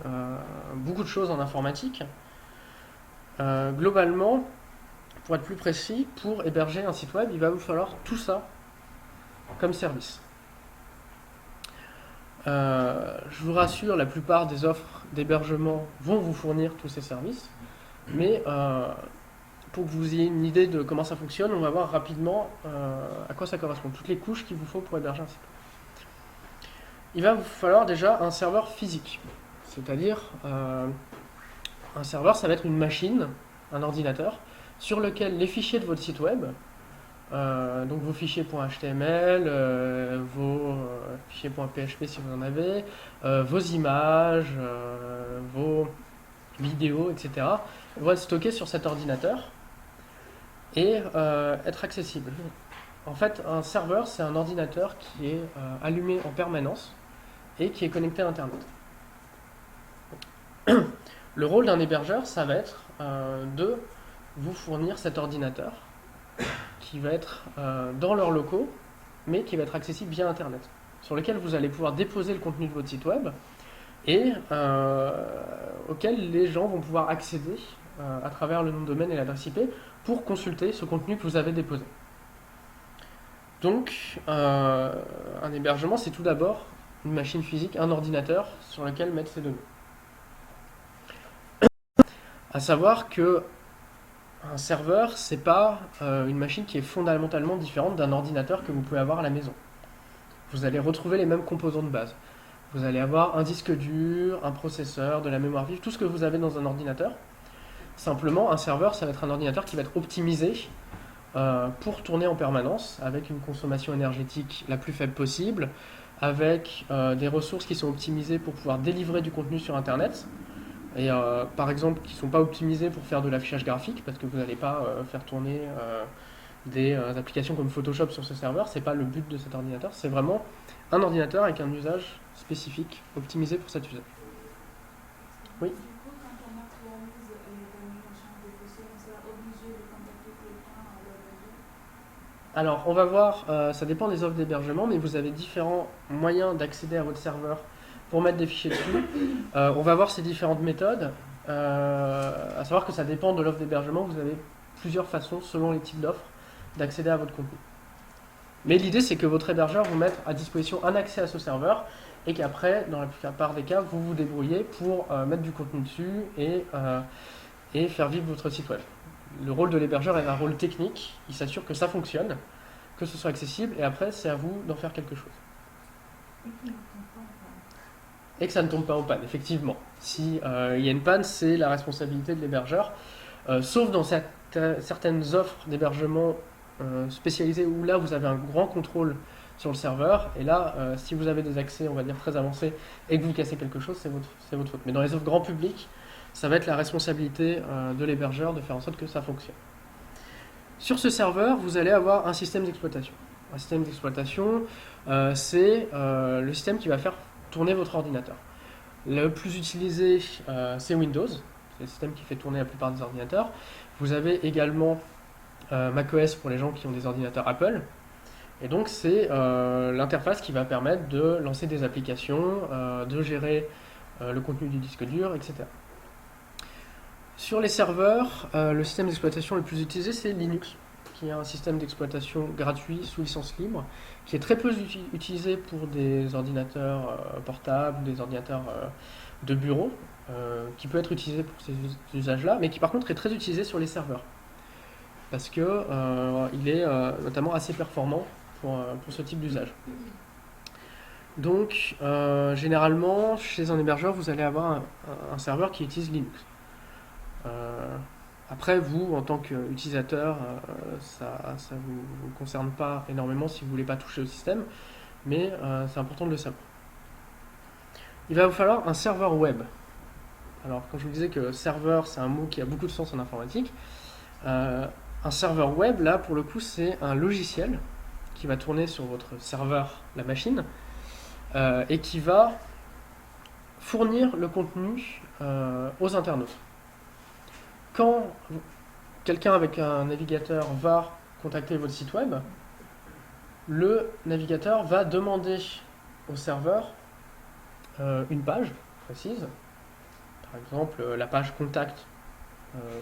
A: beaucoup de choses en informatique. Globalement, pour être plus précis, pour héberger un site web, il va vous falloir tout ça comme service. Je vous rassure, la plupart des offres d'hébergement vont vous fournir tous ces services, mais pour que vous ayez une idée de comment ça fonctionne, on va voir rapidement à quoi ça correspond, toutes les couches qu'il vous faut pour héberger un site. Il va vous falloir déjà un serveur physique, c'est-à-dire un serveur, ça va être une machine, un ordinateur, sur lequel les fichiers de votre site web, donc vos fichiers .html, vos fichiers .php si vous en avez, vos images, vos vidéos, etc., vont être stockés sur cet ordinateur et être accessibles. En fait, un serveur, c'est un ordinateur qui est allumé en permanence et qui est connecté à Internet. Le rôle d'un hébergeur, ça va être de vous fournir cet ordinateur qui va être dans leurs locaux, mais qui va être accessible via Internet, sur lequel vous allez pouvoir déposer le contenu de votre site web et auquel les gens vont pouvoir accéder à travers le nom de domaine et l'adresse IP pour consulter ce contenu que vous avez déposé. Donc, un hébergement, c'est tout d'abord une machine physique, un ordinateur sur lequel mettre ces données. À savoir que un serveur, c'est pas une machine qui est fondamentalement différente d'un ordinateur que vous pouvez avoir à la maison. Vous allez retrouver les mêmes composants de base. Vous allez avoir un disque dur, un processeur, de la mémoire vive, tout ce que vous avez dans un ordinateur. Simplement, un serveur, ça va être un ordinateur qui va être optimisé pour tourner en permanence, avec une consommation énergétique la plus faible possible, avec des ressources qui sont optimisées pour pouvoir délivrer du contenu sur Internet, et par exemple qui ne sont pas optimisées pour faire de l'affichage graphique, parce que vous n'allez pas faire tourner des applications comme Photoshop sur ce serveur, c'est pas le but de cet ordinateur, c'est vraiment un ordinateur avec un usage spécifique, optimisé pour cet usage. Oui.
B: Du coup, quand on actualise les données en champ de dossier, on sera obligé de contacter quelqu'un à l'hébergeur.
A: Alors, on va voir, ça dépend des offres d'hébergement, mais vous avez différents moyens d'accéder à votre serveur pour mettre des fichiers dessus. On va voir ces différentes méthodes, à savoir que ça dépend de l'offre d'hébergement, vous avez plusieurs façons, selon les types d'offres, d'accéder à votre contenu. Mais l'idée, c'est que votre hébergeur vous mette à disposition un accès à ce serveur, et qu'après, dans la plupart des cas, vous vous débrouillez pour mettre du contenu dessus et faire vivre votre site web. Le rôle de l'hébergeur est un rôle technique, il s'assure que ça fonctionne, que ce soit accessible, et après c'est à vous d'en faire quelque chose.
C: Et qui ne tombe pas en panne.
A: Et que ça ne tombe pas en panne, effectivement. Si y a une panne, c'est la responsabilité de l'hébergeur, sauf dans certaines offres d'hébergement spécialisées où là vous avez un grand contrôle sur le serveur, et là, si vous avez des accès, on va dire, très avancés, et que vous cassez quelque chose, c'est votre faute. Mais dans les offres grand public, ça va être la responsabilité de l'hébergeur de faire en sorte que ça fonctionne. Sur ce serveur, vous allez avoir un système d'exploitation. Un système d'exploitation, c'est le système qui va faire tourner votre ordinateur. Le plus utilisé, c'est Windows, c'est le système qui fait tourner la plupart des ordinateurs. Vous avez également macOS pour les gens qui ont des ordinateurs Apple. Et donc c'est l'interface qui va permettre de lancer des applications, de gérer le contenu du disque dur, etc. Sur les serveurs, le système d'exploitation le plus utilisé, c'est Linux, qui est un système d'exploitation gratuit sous licence libre, qui est très peu utilisé pour des ordinateurs portables, des ordinateurs de bureau, qui peut être utilisé pour ces usages-là, mais qui par contre est très utilisé sur les serveurs, parce que il est notamment assez performant pour ce type d'usage. Donc, généralement, chez un hébergeur, vous allez avoir un serveur qui utilise Linux. Après, vous, en tant qu'utilisateur, ça ne vous concerne pas énormément si vous ne voulez pas toucher au système, mais c'est important de le savoir. Il va vous falloir un serveur web. Alors, quand je vous disais que serveur, c'est un mot qui a beaucoup de sens en informatique, un serveur web, là, pour le coup, c'est un logiciel qui va tourner sur votre serveur, la machine, et qui va fournir le contenu aux internautes. Quand quelqu'un avec un navigateur va contacter votre site web, le navigateur va demander au serveur une page précise, par exemple la page contact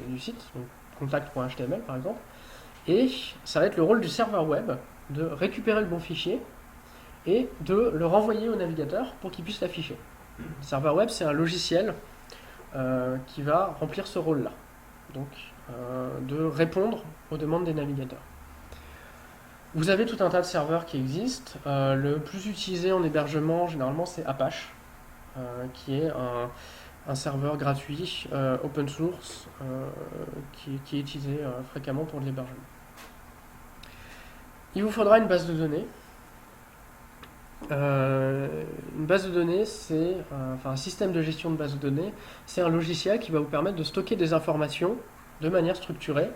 A: du site, donc contact.html par exemple, et ça va être le rôle du serveur web de récupérer le bon fichier et de le renvoyer au navigateur pour qu'il puisse l'afficher. Le serveur web, c'est un logiciel qui va remplir ce rôle-là, donc de répondre aux demandes des navigateurs. Vous avez tout un tas de serveurs qui existent. Le plus utilisé en hébergement, généralement, c'est Apache, qui est un serveur gratuit, open source, qui est utilisé fréquemment pour de l'hébergement. Il vous faudra une base de données. Une base de données, c'est un système de gestion de base de données. C'est un logiciel qui va vous permettre de stocker des informations de manière structurée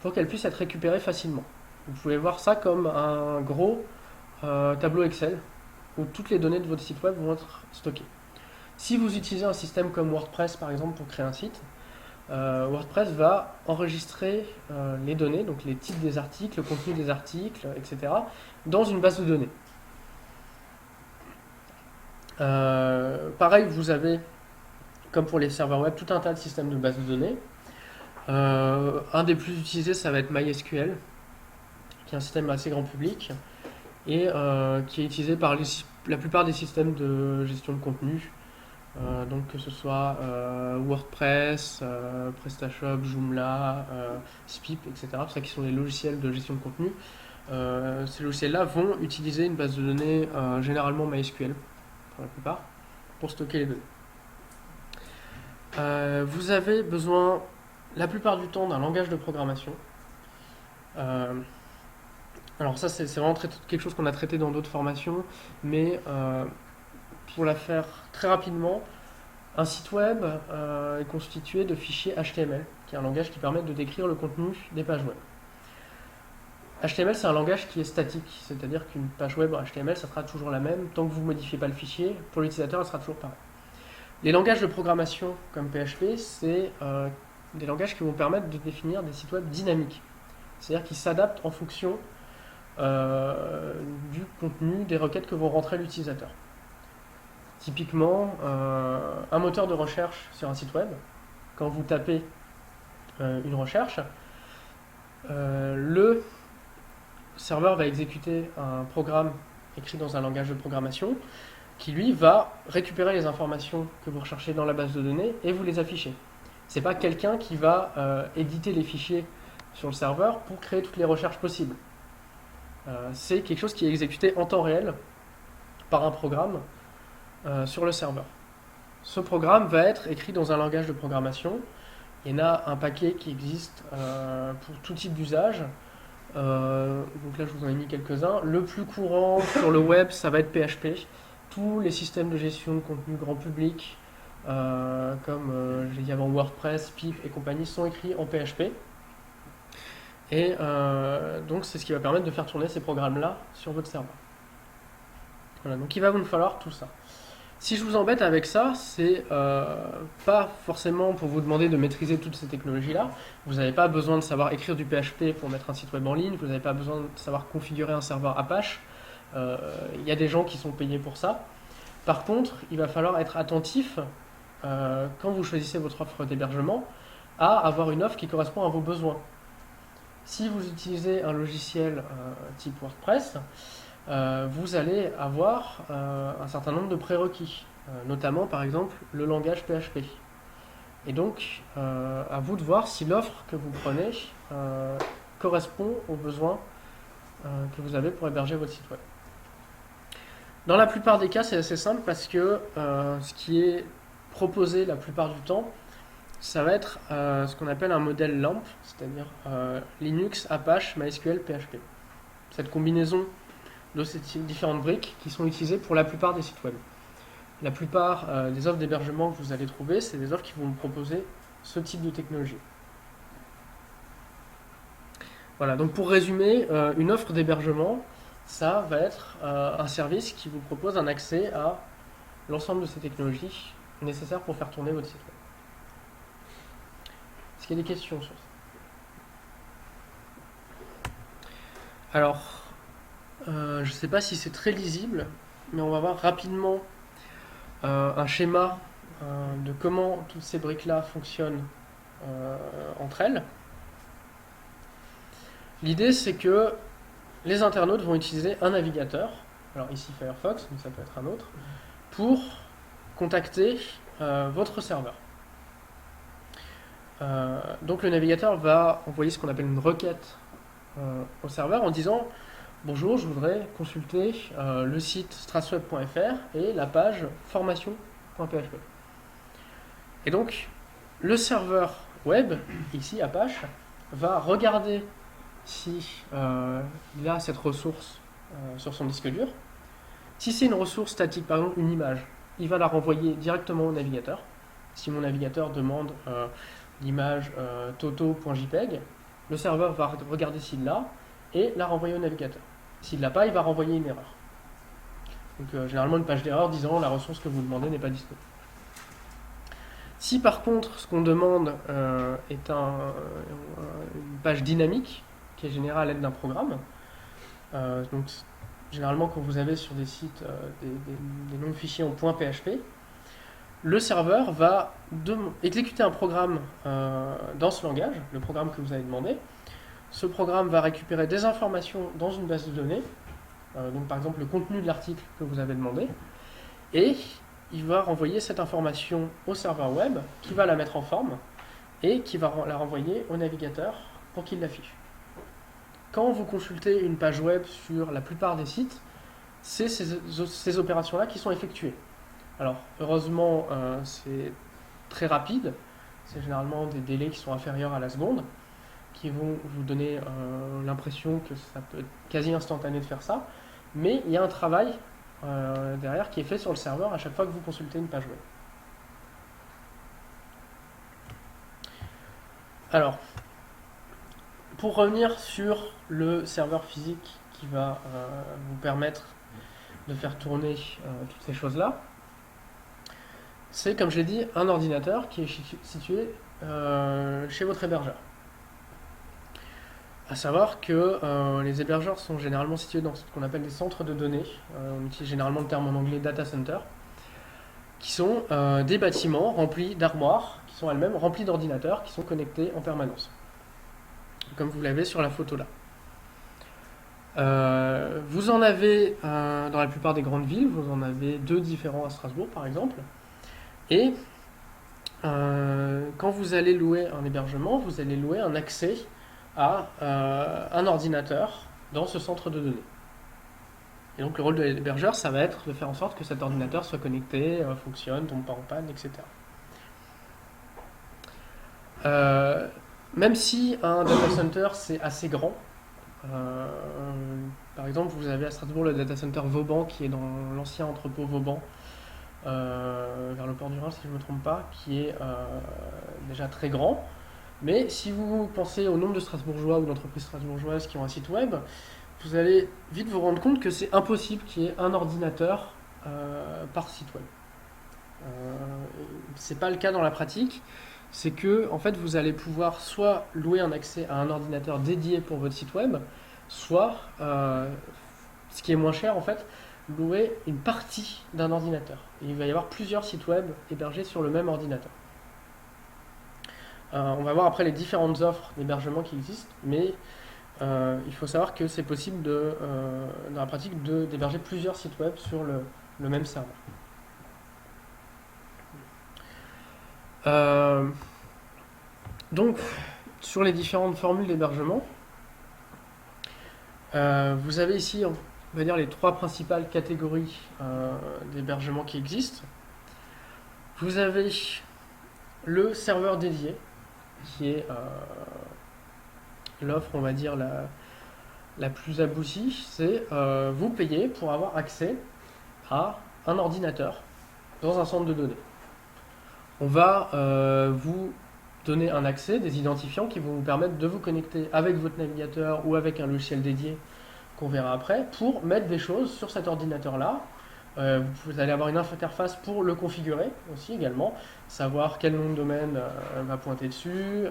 A: pour qu'elles puissent être récupérées facilement. Vous pouvez voir ça comme un gros tableau Excel où toutes les données de votre site web vont être stockées. Si vous utilisez un système comme WordPress par exemple pour créer un site, WordPress va enregistrer les données, donc les titres des articles, le contenu des articles, etc., dans une base de données. Pareil, vous avez, comme pour les serveurs web, tout un tas de systèmes de bases de données. Un des plus utilisés, ça va être MySQL, qui est un système assez grand public et qui est utilisé par la plupart des systèmes de gestion de contenu. Donc que ce soit WordPress, PrestaShop, Joomla, Spip, etc. Tout ça qui sont des logiciels de gestion de contenu. Ces logiciels-là vont utiliser une base de données généralement MySQL pour la plupart pour stocker les données. Vous avez besoin la plupart du temps d'un langage de programmation. Alors ça c'est vraiment quelque chose qu'on a traité dans d'autres formations, mais pour la faire très rapidement, un site web est constitué de fichiers HTML, qui est un langage qui permet de décrire le contenu des pages web. HTML, c'est un langage qui est statique, c'est-à-dire qu'une page web en HTML, ça sera toujours la même, tant que vous ne modifiez pas le fichier, pour l'utilisateur, elle sera toujours pareille. Les langages de programmation comme PHP, c'est des langages qui vont permettre de définir des sites web dynamiques, c'est-à-dire qui s'adaptent en fonction du contenu, des requêtes que vont rentrer l'utilisateur. Typiquement, un moteur de recherche sur un site web, quand vous tapez une recherche, le serveur va exécuter un programme écrit dans un langage de programmation qui, lui, va récupérer les informations que vous recherchez dans la base de données et vous les afficher. C'est pas quelqu'un qui va éditer les fichiers sur le serveur pour créer toutes les recherches possibles. C'est quelque chose qui est exécuté en temps réel par un programme sur le serveur. Ce programme va être écrit dans un langage de programmation. Il y en a un paquet qui existe pour tout type d'usage. Donc là, je vous en ai mis quelques-uns. Le plus courant sur le web, ça va être PHP. Tous les systèmes de gestion de contenu grand public, comme j'ai dit avant WordPress, Pip et compagnie, sont écrits en PHP. Et donc, c'est ce qui va permettre de faire tourner ces programmes-là sur votre serveur. Voilà, donc il va vous falloir tout ça. Si je vous embête avec ça, c'est pas forcément pour vous demander de maîtriser toutes ces technologies-là. Vous n'avez pas besoin de savoir écrire du PHP pour mettre un site web en ligne. Vous n'avez pas besoin de savoir configurer un serveur Apache. Il y a des gens qui sont payés pour ça. Par contre, il va falloir être attentif quand vous choisissez votre offre d'hébergement à avoir une offre qui correspond à vos besoins. Si vous utilisez un logiciel type WordPress, vous allez avoir un certain nombre de prérequis, notamment par exemple le langage PHP. Et donc, à vous de voir si l'offre que vous prenez correspond aux besoins que vous avez pour héberger votre site web. Dans la plupart des cas, c'est assez simple parce que ce qui est proposé la plupart du temps, ça va être ce qu'on appelle un modèle LAMP, c'est-à-dire Linux, Apache, MySQL, PHP. Cette combinaison de ces différentes briques qui sont utilisées pour la plupart des sites web. La plupart des offres d'hébergement que vous allez trouver, c'est des offres qui vont vous proposer ce type de technologie. Voilà, donc pour résumer, une offre d'hébergement, ça va être un service qui vous propose un accès à l'ensemble de ces technologies nécessaires pour faire tourner votre site web. Est-ce qu'il y a des questions sur ça? Alors, je ne sais pas si c'est très lisible, mais on va voir rapidement un schéma de comment toutes ces briques-là fonctionnent entre elles. L'idée, c'est que les internautes vont utiliser un navigateur, alors ici Firefox, mais ça peut être un autre, pour contacter votre serveur. Donc le navigateur va envoyer ce qu'on appelle une requête au serveur en disant « Bonjour, je voudrais consulter le site strasweb.fr et la page formation.php ». Et donc, le serveur web, ici Apache, va regarder si il a cette ressource sur son disque dur. Si c'est une ressource statique, par exemple une image, il va la renvoyer directement au navigateur. Si mon navigateur demande l'image toto.jpg, le serveur va regarder s'il l'a et la renvoyer au navigateur. S'il ne l'a pas, il va renvoyer une erreur. Donc généralement une page d'erreur disant la ressource que vous demandez n'est pas disponible. Si par contre ce qu'on demande est une page dynamique qui est générée à l'aide d'un programme, donc généralement quand vous avez sur des sites des noms de fichiers en .php, le serveur va exécuter un programme dans ce langage, le programme que vous avez demandé. Ce programme va récupérer des informations dans une base de données, donc par exemple le contenu de l'article que vous avez demandé, et il va renvoyer cette information au serveur web qui va la mettre en forme et qui va la renvoyer au navigateur pour qu'il l'affiche. Quand vous consultez une page web sur la plupart des sites, c'est ces opérations-là qui sont effectuées. Alors heureusement c'est très rapide, c'est généralement des délais qui sont inférieurs à la seconde, qui vont vous donner l'impression que ça peut être quasi instantané de faire ça, mais il y a un travail derrière qui est fait sur le serveur à chaque fois que vous consultez une page web. Alors, pour revenir sur le serveur physique qui va vous permettre de faire tourner toutes ces choses-là, c'est, comme je l'ai dit, un ordinateur qui est situé chez votre hébergeur. À savoir que les hébergeurs sont généralement situés dans ce qu'on appelle des centres de données, on utilise généralement le terme en anglais data center, qui sont des bâtiments remplis d'armoires, qui sont elles-mêmes remplies d'ordinateurs, qui sont connectés en permanence, comme vous l'avez sur la photo là. Vous en avez dans la plupart des grandes villes, vous en avez 2 différents à Strasbourg par exemple, et quand vous allez louer un hébergement, vous allez louer un accès à un ordinateur dans ce centre de données. Et donc le rôle de l'hébergeur, ça va être de faire en sorte que cet ordinateur soit connecté, fonctionne, tombe pas en panne, etc. Même si un data center c'est assez grand, par exemple vous avez à Strasbourg le data center Vauban qui est dans l'ancien entrepôt Vauban, vers le port du Rhin si je ne me trompe pas, qui est déjà très grand. Mais si vous pensez au nombre de Strasbourgeois ou d'entreprises strasbourgeoises qui ont un site web, vous allez vite vous rendre compte que c'est impossible qu'il y ait un ordinateur par site web. C'est pas le cas dans la pratique. C'est que en fait vous allez pouvoir soit louer un accès à un ordinateur dédié pour votre site web, soit, ce qui est moins cher en fait, louer une partie d'un ordinateur. Et il va y avoir plusieurs sites web hébergés sur le même ordinateur. On va voir après les différentes offres d'hébergement qui existent, mais il faut savoir que c'est possible dans la pratique d'héberger plusieurs sites web sur le même serveur. Donc, sur les différentes formules d'hébergement, vous avez ici, on va dire, les 3 principales catégories d'hébergement qui existent. Vous avez le serveur dédié, qui est l'offre, on va dire, la plus aboutie. C'est vous payez pour avoir accès à un ordinateur dans un centre de données. On va vous donner un accès, des identifiants qui vont vous permettre de vous connecter avec votre navigateur ou avec un logiciel dédié qu'on verra après pour mettre des choses sur cet ordinateur-là. Vous allez avoir une interface pour le configurer aussi également, savoir quel nom de domaine va pointer dessus,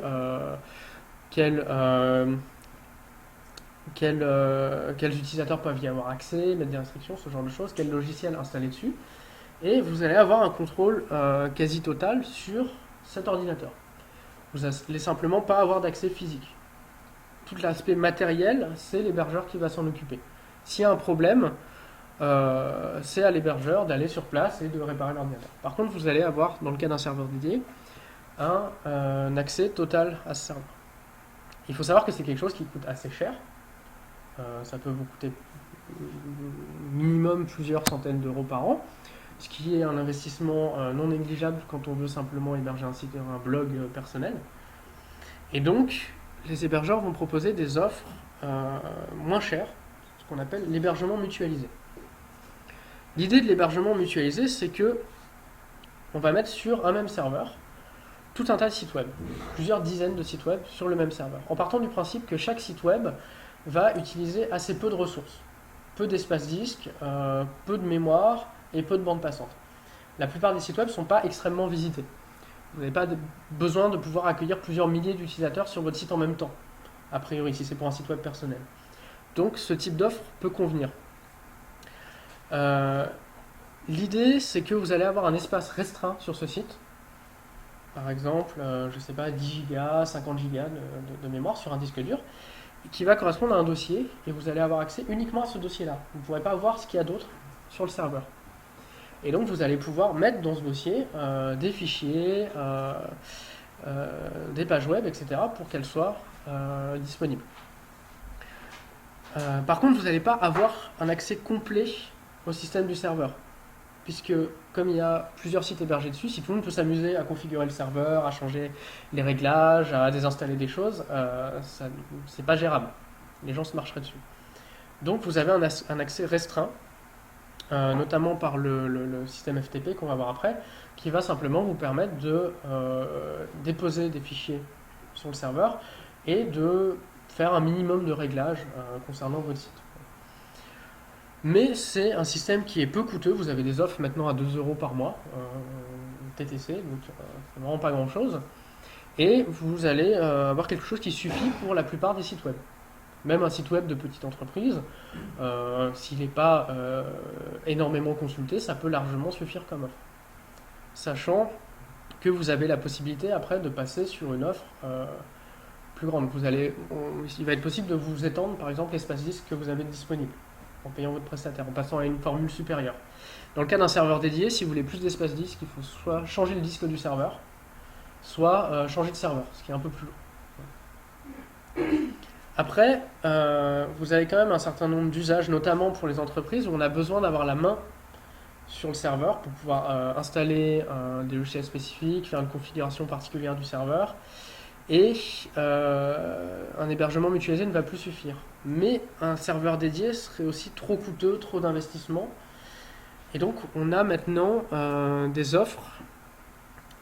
A: quels utilisateurs peuvent y avoir accès, mettre des restrictions, ce genre de choses, quel logiciel installer dessus. Et vous allez avoir un contrôle quasi total sur cet ordinateur. Vous n'allez simplement pas avoir d'accès physique. Tout l'aspect matériel, c'est l'hébergeur qui va s'en occuper. S'il y a un problème, c'est à l'hébergeur d'aller sur place et de réparer l'ordinateur. Par contre, vous allez avoir, dans le cas d'un serveur dédié, un accès total à ce serveur. Il faut savoir que c'est quelque chose qui coûte assez cher. Ça peut vous coûter minimum plusieurs centaines d'euros par an, ce qui est un investissement non négligeable quand on veut simplement héberger un site, un blog personnel. Et donc, les hébergeurs vont proposer des offres moins chères, ce qu'on appelle l'hébergement mutualisé. L'idée de l'hébergement mutualisé, c'est que on va mettre sur un même serveur tout un tas de sites web, plusieurs dizaines de sites web sur le même serveur, en partant du principe que chaque site web va utiliser assez peu de ressources, peu d'espace disque, peu de mémoire et peu de bande passante. La plupart des sites web ne sont pas extrêmement visités. Vous n'avez pas besoin de pouvoir accueillir plusieurs milliers d'utilisateurs sur votre site en même temps, a priori, si c'est pour un site web personnel. Donc ce type d'offre peut convenir. L'idée, c'est que vous allez avoir un espace restreint sur ce site. Par exemple, je ne sais pas, 10 Go, 50 Go de mémoire sur un disque dur, qui va correspondre à un dossier, et vous allez avoir accès uniquement à ce dossier-là. Vous ne pourrez pas voir ce qu'il y a d'autre sur le serveur. Et donc vous allez pouvoir mettre dans ce dossier des fichiers, des pages web, etc. pour qu'elles soient disponibles. Par contre, vous n'allez pas avoir un accès complet au système du serveur, puisque comme il y a plusieurs sites hébergés dessus, si tout le monde peut s'amuser à configurer le serveur, à changer les réglages, à désinstaller des choses, c'est pas gérable. Les gens se marcheraient dessus. Donc vous avez un accès restreint, notamment par le système FTP qu'on va voir après, qui va simplement vous permettre de déposer des fichiers sur le serveur et de faire un minimum de réglages concernant votre site. Mais c'est un système qui est peu coûteux. Vous avez des offres maintenant à 2 € par mois, TTC, donc c'est vraiment pas grand chose. Et vous allez avoir quelque chose qui suffit pour la plupart des sites web. Même un site web de petite entreprise, s'il n'est pas énormément consulté, ça peut largement suffire comme offre. Sachant que vous avez la possibilité après de passer sur une offre plus grande. Il va être possible de vous étendre par exemple l'espace disque que vous avez disponible en payant votre prestataire, en passant à une formule supérieure. Dans le cas d'un serveur dédié, si vous voulez plus d'espace disque, il faut soit changer le disque du serveur, soit changer de serveur, ce qui est un peu plus lourd. Après, vous avez quand même un certain nombre d'usages, notamment pour les entreprises, où on a besoin d'avoir la main sur le serveur pour pouvoir installer des logiciels spécifiques, faire une configuration particulière du serveur. Et un hébergement mutualisé ne va plus suffire. Mais un serveur dédié serait aussi trop coûteux, trop d'investissement. Et donc on a maintenant des offres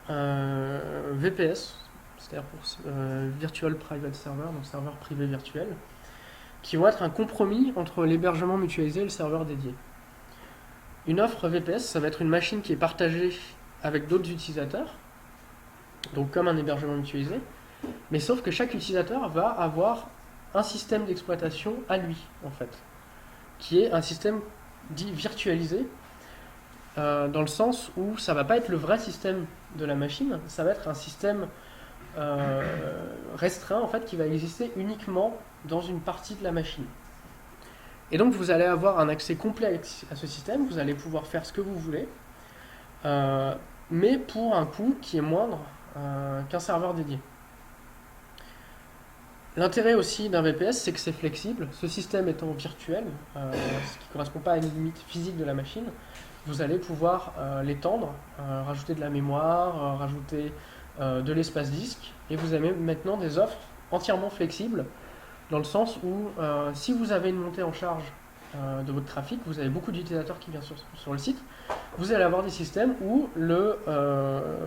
A: VPS, c'est-à-dire pour Virtual Private Server, donc serveur privé virtuel, qui vont être un compromis entre l'hébergement mutualisé et le serveur dédié. Une offre VPS, ça va être une machine qui est partagée avec d'autres utilisateurs, donc comme un hébergement mutualisé, mais sauf que chaque utilisateur va avoir un système d'exploitation à lui, en fait, qui est un système dit virtualisé, dans le sens où ça va pas être le vrai système de la machine, ça va être un système restreint, en fait, qui va exister uniquement dans une partie de la machine. Et donc vous allez avoir un accès complet à ce système, vous allez pouvoir faire ce que vous voulez, mais pour un coût qui est moindre qu'un serveur dédié. L'intérêt aussi d'un VPS, c'est que c'est flexible. Ce système étant virtuel, ce qui ne correspond pas à une limite physique de la machine, vous allez pouvoir l'étendre, rajouter de la mémoire, rajouter de l'espace disque, et vous avez maintenant des offres entièrement flexibles, dans le sens où si vous avez une montée en charge de votre trafic, vous avez beaucoup d'utilisateurs qui viennent sur le site, vous allez avoir des systèmes où le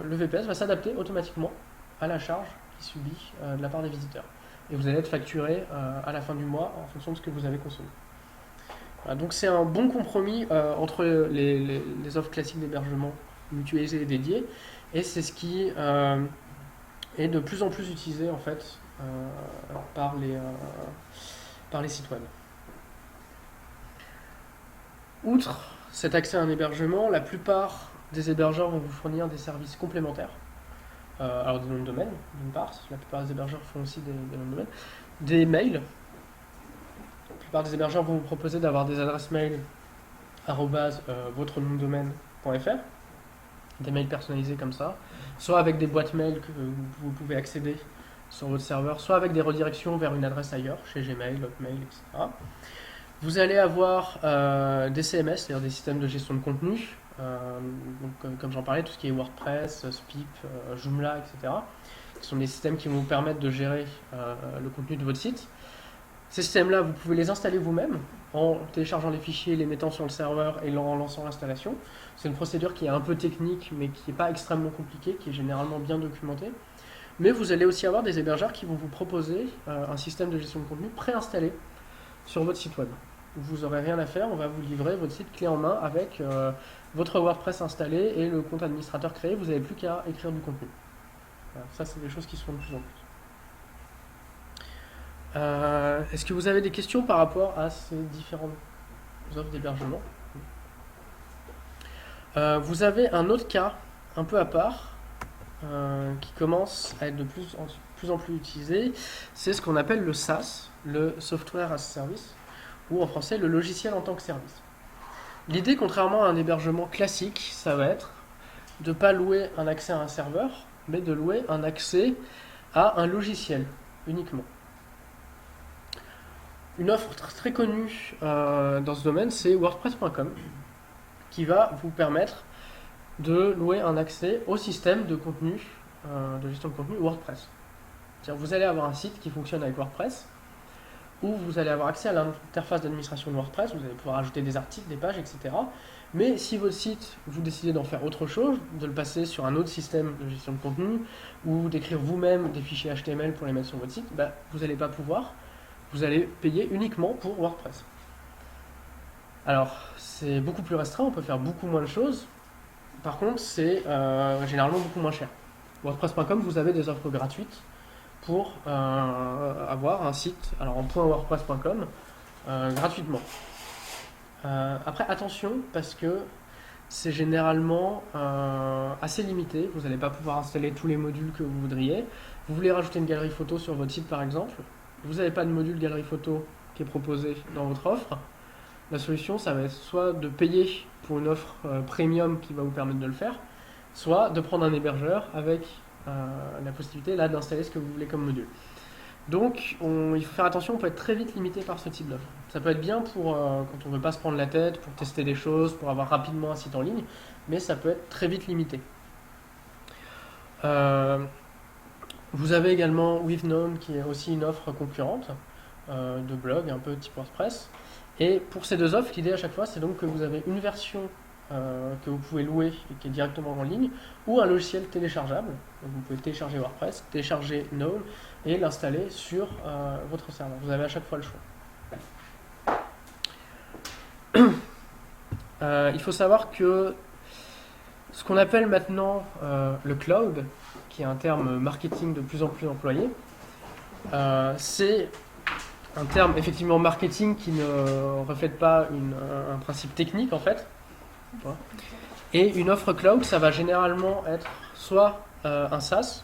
A: VPS va s'adapter automatiquement à la charge qui subit de la part des visiteurs. Et vous allez être facturé à la fin du mois en fonction de ce que vous avez consommé. Voilà, donc c'est un bon compromis entre les offres classiques d'hébergement mutualisées et dédiées, et c'est ce qui est de plus en plus utilisé en fait par les sites web. Outre cet accès à un hébergement, la plupart des hébergeurs vont vous fournir des services complémentaires. Alors des noms de domaine, d'une part, la plupart des hébergeurs font aussi des noms de domaine, des mails. La plupart des hébergeurs vont vous proposer d'avoir des adresses mail @votre-nom-de-domaine.fr, des mails personnalisés comme ça, soit avec des boîtes mail que vous pouvez accéder sur votre serveur, soit avec des redirections vers une adresse ailleurs, chez Gmail, Hotmail, etc. Vous allez avoir des CMS, c'est-à-dire des systèmes de gestion de contenu, donc, comme j'en parlais, tout ce qui est WordPress, Spip, Joomla, etc., qui sont des systèmes qui vont vous permettre de gérer le contenu de votre site. Ces systèmes-là, vous pouvez les installer vous-même en téléchargeant les fichiers, les mettant sur le serveur et en lançant l'installation. C'est une procédure qui est un peu technique, mais qui n'est pas extrêmement compliquée, qui est généralement bien documentée. Mais vous allez aussi avoir des hébergeurs qui vont vous proposer un système de gestion de contenu préinstallé sur votre site web. Vous n'aurez rien à faire, on va vous livrer votre site clé en main avec votre WordPress installé et le compte administrateur créé, vous n'avez plus qu'à écrire du contenu. Voilà, ça, c'est des choses qui se font de plus en plus. Est-ce que vous avez des questions par rapport à ces différentes offres d'hébergement? Vous avez un autre cas un peu à part qui commence à être de plus en plus utilisé, c'est ce qu'on appelle le SaaS, le Software as a Service, ou en français le logiciel en tant que service. L'idée, contrairement à un hébergement classique, ça va être de ne pas louer un accès à un serveur, mais de louer un accès à un logiciel uniquement. Une offre très connue dans ce domaine, c'est WordPress.com, qui va vous permettre de louer un accès au système de contenu, de gestion de contenu WordPress. C'est-à-dire vous allez avoir un site qui fonctionne avec WordPress, où vous allez avoir accès à l'interface d'administration de WordPress, vous allez pouvoir ajouter des articles, des pages, etc. Mais si votre site, vous décidez d'en faire autre chose, de le passer sur un autre système de gestion de contenu, ou d'écrire vous-même des fichiers HTML pour les mettre sur votre site, vous n'allez pas pouvoir. Vous allez payer uniquement pour WordPress. Alors, c'est beaucoup plus restreint, on peut faire beaucoup moins de choses. Par contre, c'est généralement beaucoup moins cher. WordPress.com, vous avez des offres gratuites pour avoir un site, alors en .wordpress.com, gratuitement. Après, attention, parce que c'est généralement assez limité. Vous n'allez pas pouvoir installer tous les modules que vous voudriez. Vous voulez rajouter une galerie photo sur votre site, par exemple. Vous n'avez pas de module galerie photo qui est proposé dans votre offre. La solution, ça va être soit de payer pour une offre premium qui va vous permettre de le faire, soit de prendre un hébergeur avec la possibilité là d'installer ce que vous voulez comme module. Donc, il faut faire attention, on peut être très vite limité par ce type d'offre. Ça peut être bien pour quand on ne veut pas se prendre la tête, pour tester des choses, pour avoir rapidement un site en ligne, mais ça peut être très vite limité. Vous avez également WithKnown qui est aussi une offre concurrente de blog, un peu type WordPress. Et pour ces deux offres, l'idée à chaque fois, c'est donc que vous avez une version que vous pouvez louer et qui est directement en ligne, ou un logiciel téléchargeable. Donc vous pouvez télécharger WordPress, télécharger Known et l'installer sur votre serveur. Vous avez à chaque fois le choix. Il faut savoir que ce qu'on appelle maintenant le cloud, qui est un terme marketing de plus en plus employé, c'est un terme effectivement marketing qui ne reflète pas un principe technique en fait. Et une offre cloud, ça va généralement être soit un SaaS,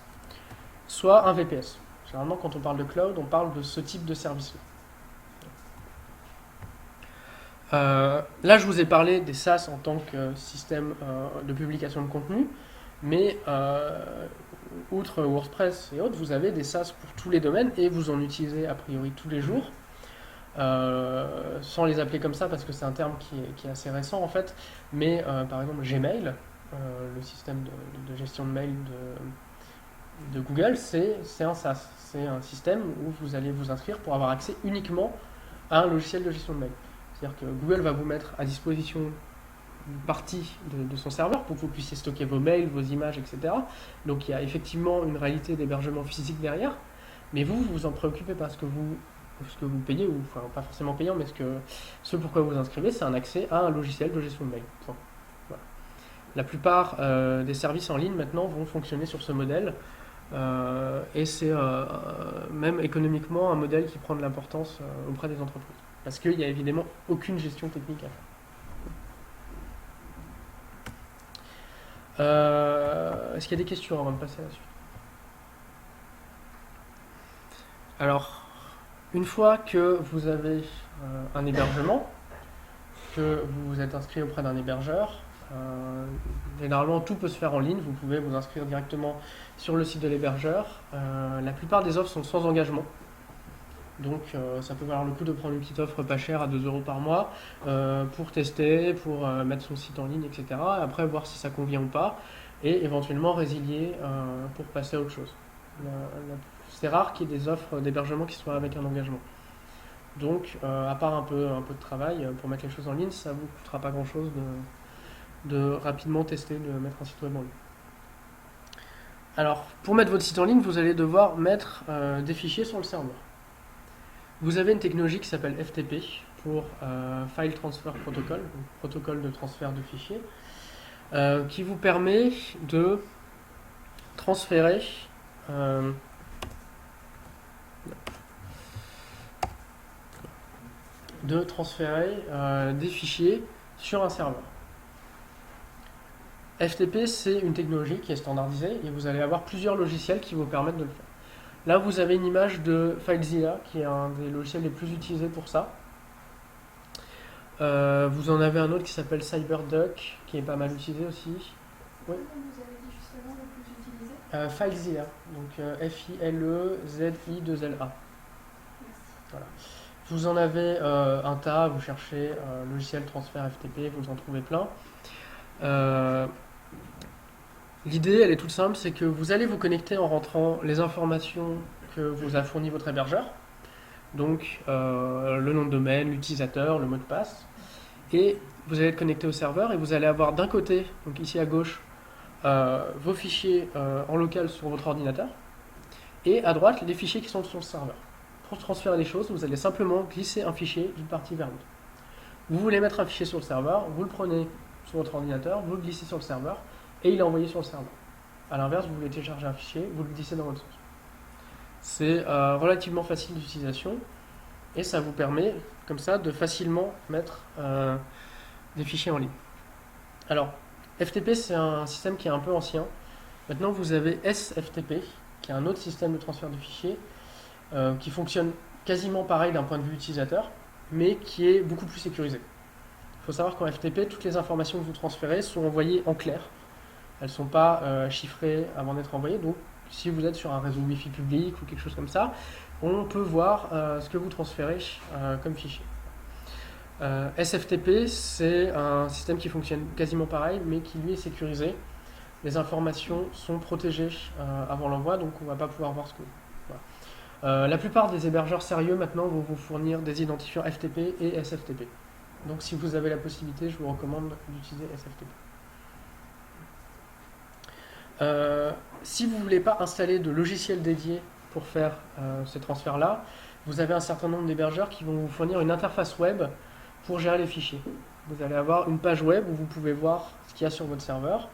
A: soit un VPS. Généralement, quand on parle de cloud, on parle de ce type de service-là. Là, je vous ai parlé des SaaS en tant que système de publication de contenu, mais outre WordPress et autres, vous avez des SaaS pour tous les domaines et vous en utilisez a priori tous les jours. Sans les appeler comme ça parce que c'est un terme qui est assez récent en fait, mais par exemple Gmail, le système de gestion de mail de Google, c'est un SaaS, c'est un système où vous allez vous inscrire pour avoir accès uniquement à un logiciel de gestion de mail. C'est-à-dire que Google va vous mettre à disposition une partie de son serveur pour que vous puissiez stocker vos mails, vos images, etc. Donc il y a effectivement une réalité d'hébergement physique derrière, mais vous en préoccupez pas, ce que vous payez, ou enfin pas forcément payant, mais ce pourquoi vous inscrivez, c'est un accès à un logiciel de gestion de mail. Point. Voilà. La plupart des services en ligne maintenant vont fonctionner sur ce modèle, et c'est même économiquement un modèle qui prend de l'importance auprès des entreprises, parce qu'il n'y a évidemment aucune gestion technique à faire. Est-ce qu'il y a des questions avant de passer à la suite? Alors, une fois que vous avez un hébergement, que vous vous êtes inscrit auprès d'un hébergeur, généralement tout peut se faire en ligne, vous pouvez vous inscrire directement sur le site de l'hébergeur. La plupart des offres sont sans engagement, donc ça peut valoir le coup de prendre une petite offre pas chère à 2 € par mois pour tester, pour mettre son site en ligne, etc. Après voir si ça convient ou pas, et éventuellement résilier pour passer à autre chose. C'est rare qu'il y ait des offres d'hébergement qui soient avec un engagement. Donc, à part un peu de travail, pour mettre les choses en ligne, ça ne vous coûtera pas grand-chose de rapidement tester, de mettre un site web en ligne. Alors, pour mettre votre site en ligne, vous allez devoir mettre des fichiers sur le serveur. Vous avez une technologie qui s'appelle FTP, pour File Transfer Protocol, donc protocole de transfert de fichiers, qui vous permet de transférer de transférer des fichiers sur un serveur. FTP, c'est une technologie qui est standardisée et vous allez avoir plusieurs logiciels qui vous permettent de le faire. Là, vous avez une image de FileZilla, qui est un des logiciels les plus utilisés pour ça. Vous en avez un autre qui s'appelle CyberDuck, qui est pas mal utilisé aussi. Oui.
B: Comme vous avez dit justement, le plus utilisé.
A: FileZilla, donc FILEZI2LA. Voilà. Vous en avez un tas, vous cherchez logiciel transfert FTP, vous en trouvez plein. L'idée, elle est toute simple, c'est que vous allez vous connecter en rentrant les informations que vous a fourni votre hébergeur, donc le nom de domaine, l'utilisateur, le mot de passe, et vous allez être connecté au serveur et vous allez avoir d'un côté, donc ici à gauche, vos fichiers en local sur votre ordinateur, et à droite les fichiers qui sont sur le serveur. Pour transférer les choses, vous allez simplement glisser un fichier d'une partie vers l'autre. Vous voulez mettre un fichier sur le serveur, vous le prenez sur votre ordinateur, vous le glissez sur le serveur, et il est envoyé sur le serveur. A l'inverse, vous voulez télécharger un fichier, vous le glissez dans votre source. C'est relativement facile d'utilisation, et ça vous permet, comme ça, de facilement mettre des fichiers en ligne. Alors, FTP, c'est un système qui est un peu ancien. Maintenant, vous avez SFTP, qui est un autre système de transfert de fichiers, qui fonctionne quasiment pareil d'un point de vue utilisateur, mais qui est beaucoup plus sécurisé. Il faut savoir qu'en FTP, toutes les informations que vous transférez sont envoyées en clair. Elles ne sont pas chiffrées avant d'être envoyées. Donc, si vous êtes sur un réseau Wi-Fi public ou quelque chose comme ça, on peut voir ce que vous transférez comme fichier. SFTP, c'est un système qui fonctionne quasiment pareil, mais qui lui est sécurisé. Les informations sont protégées avant l'envoi, donc on ne va pas pouvoir voir ce que... Voilà. La plupart des hébergeurs sérieux maintenant vont vous fournir des identifiants FTP et SFTP. Donc si vous avez la possibilité, je vous recommande d'utiliser SFTP. Si vous ne voulez pas installer de logiciel dédié pour faire ces transferts-là, vous avez un certain nombre d'hébergeurs qui vont vous fournir une interface web pour gérer les fichiers. Vous allez avoir une page web où vous pouvez voir ce qu'il y a sur votre serveur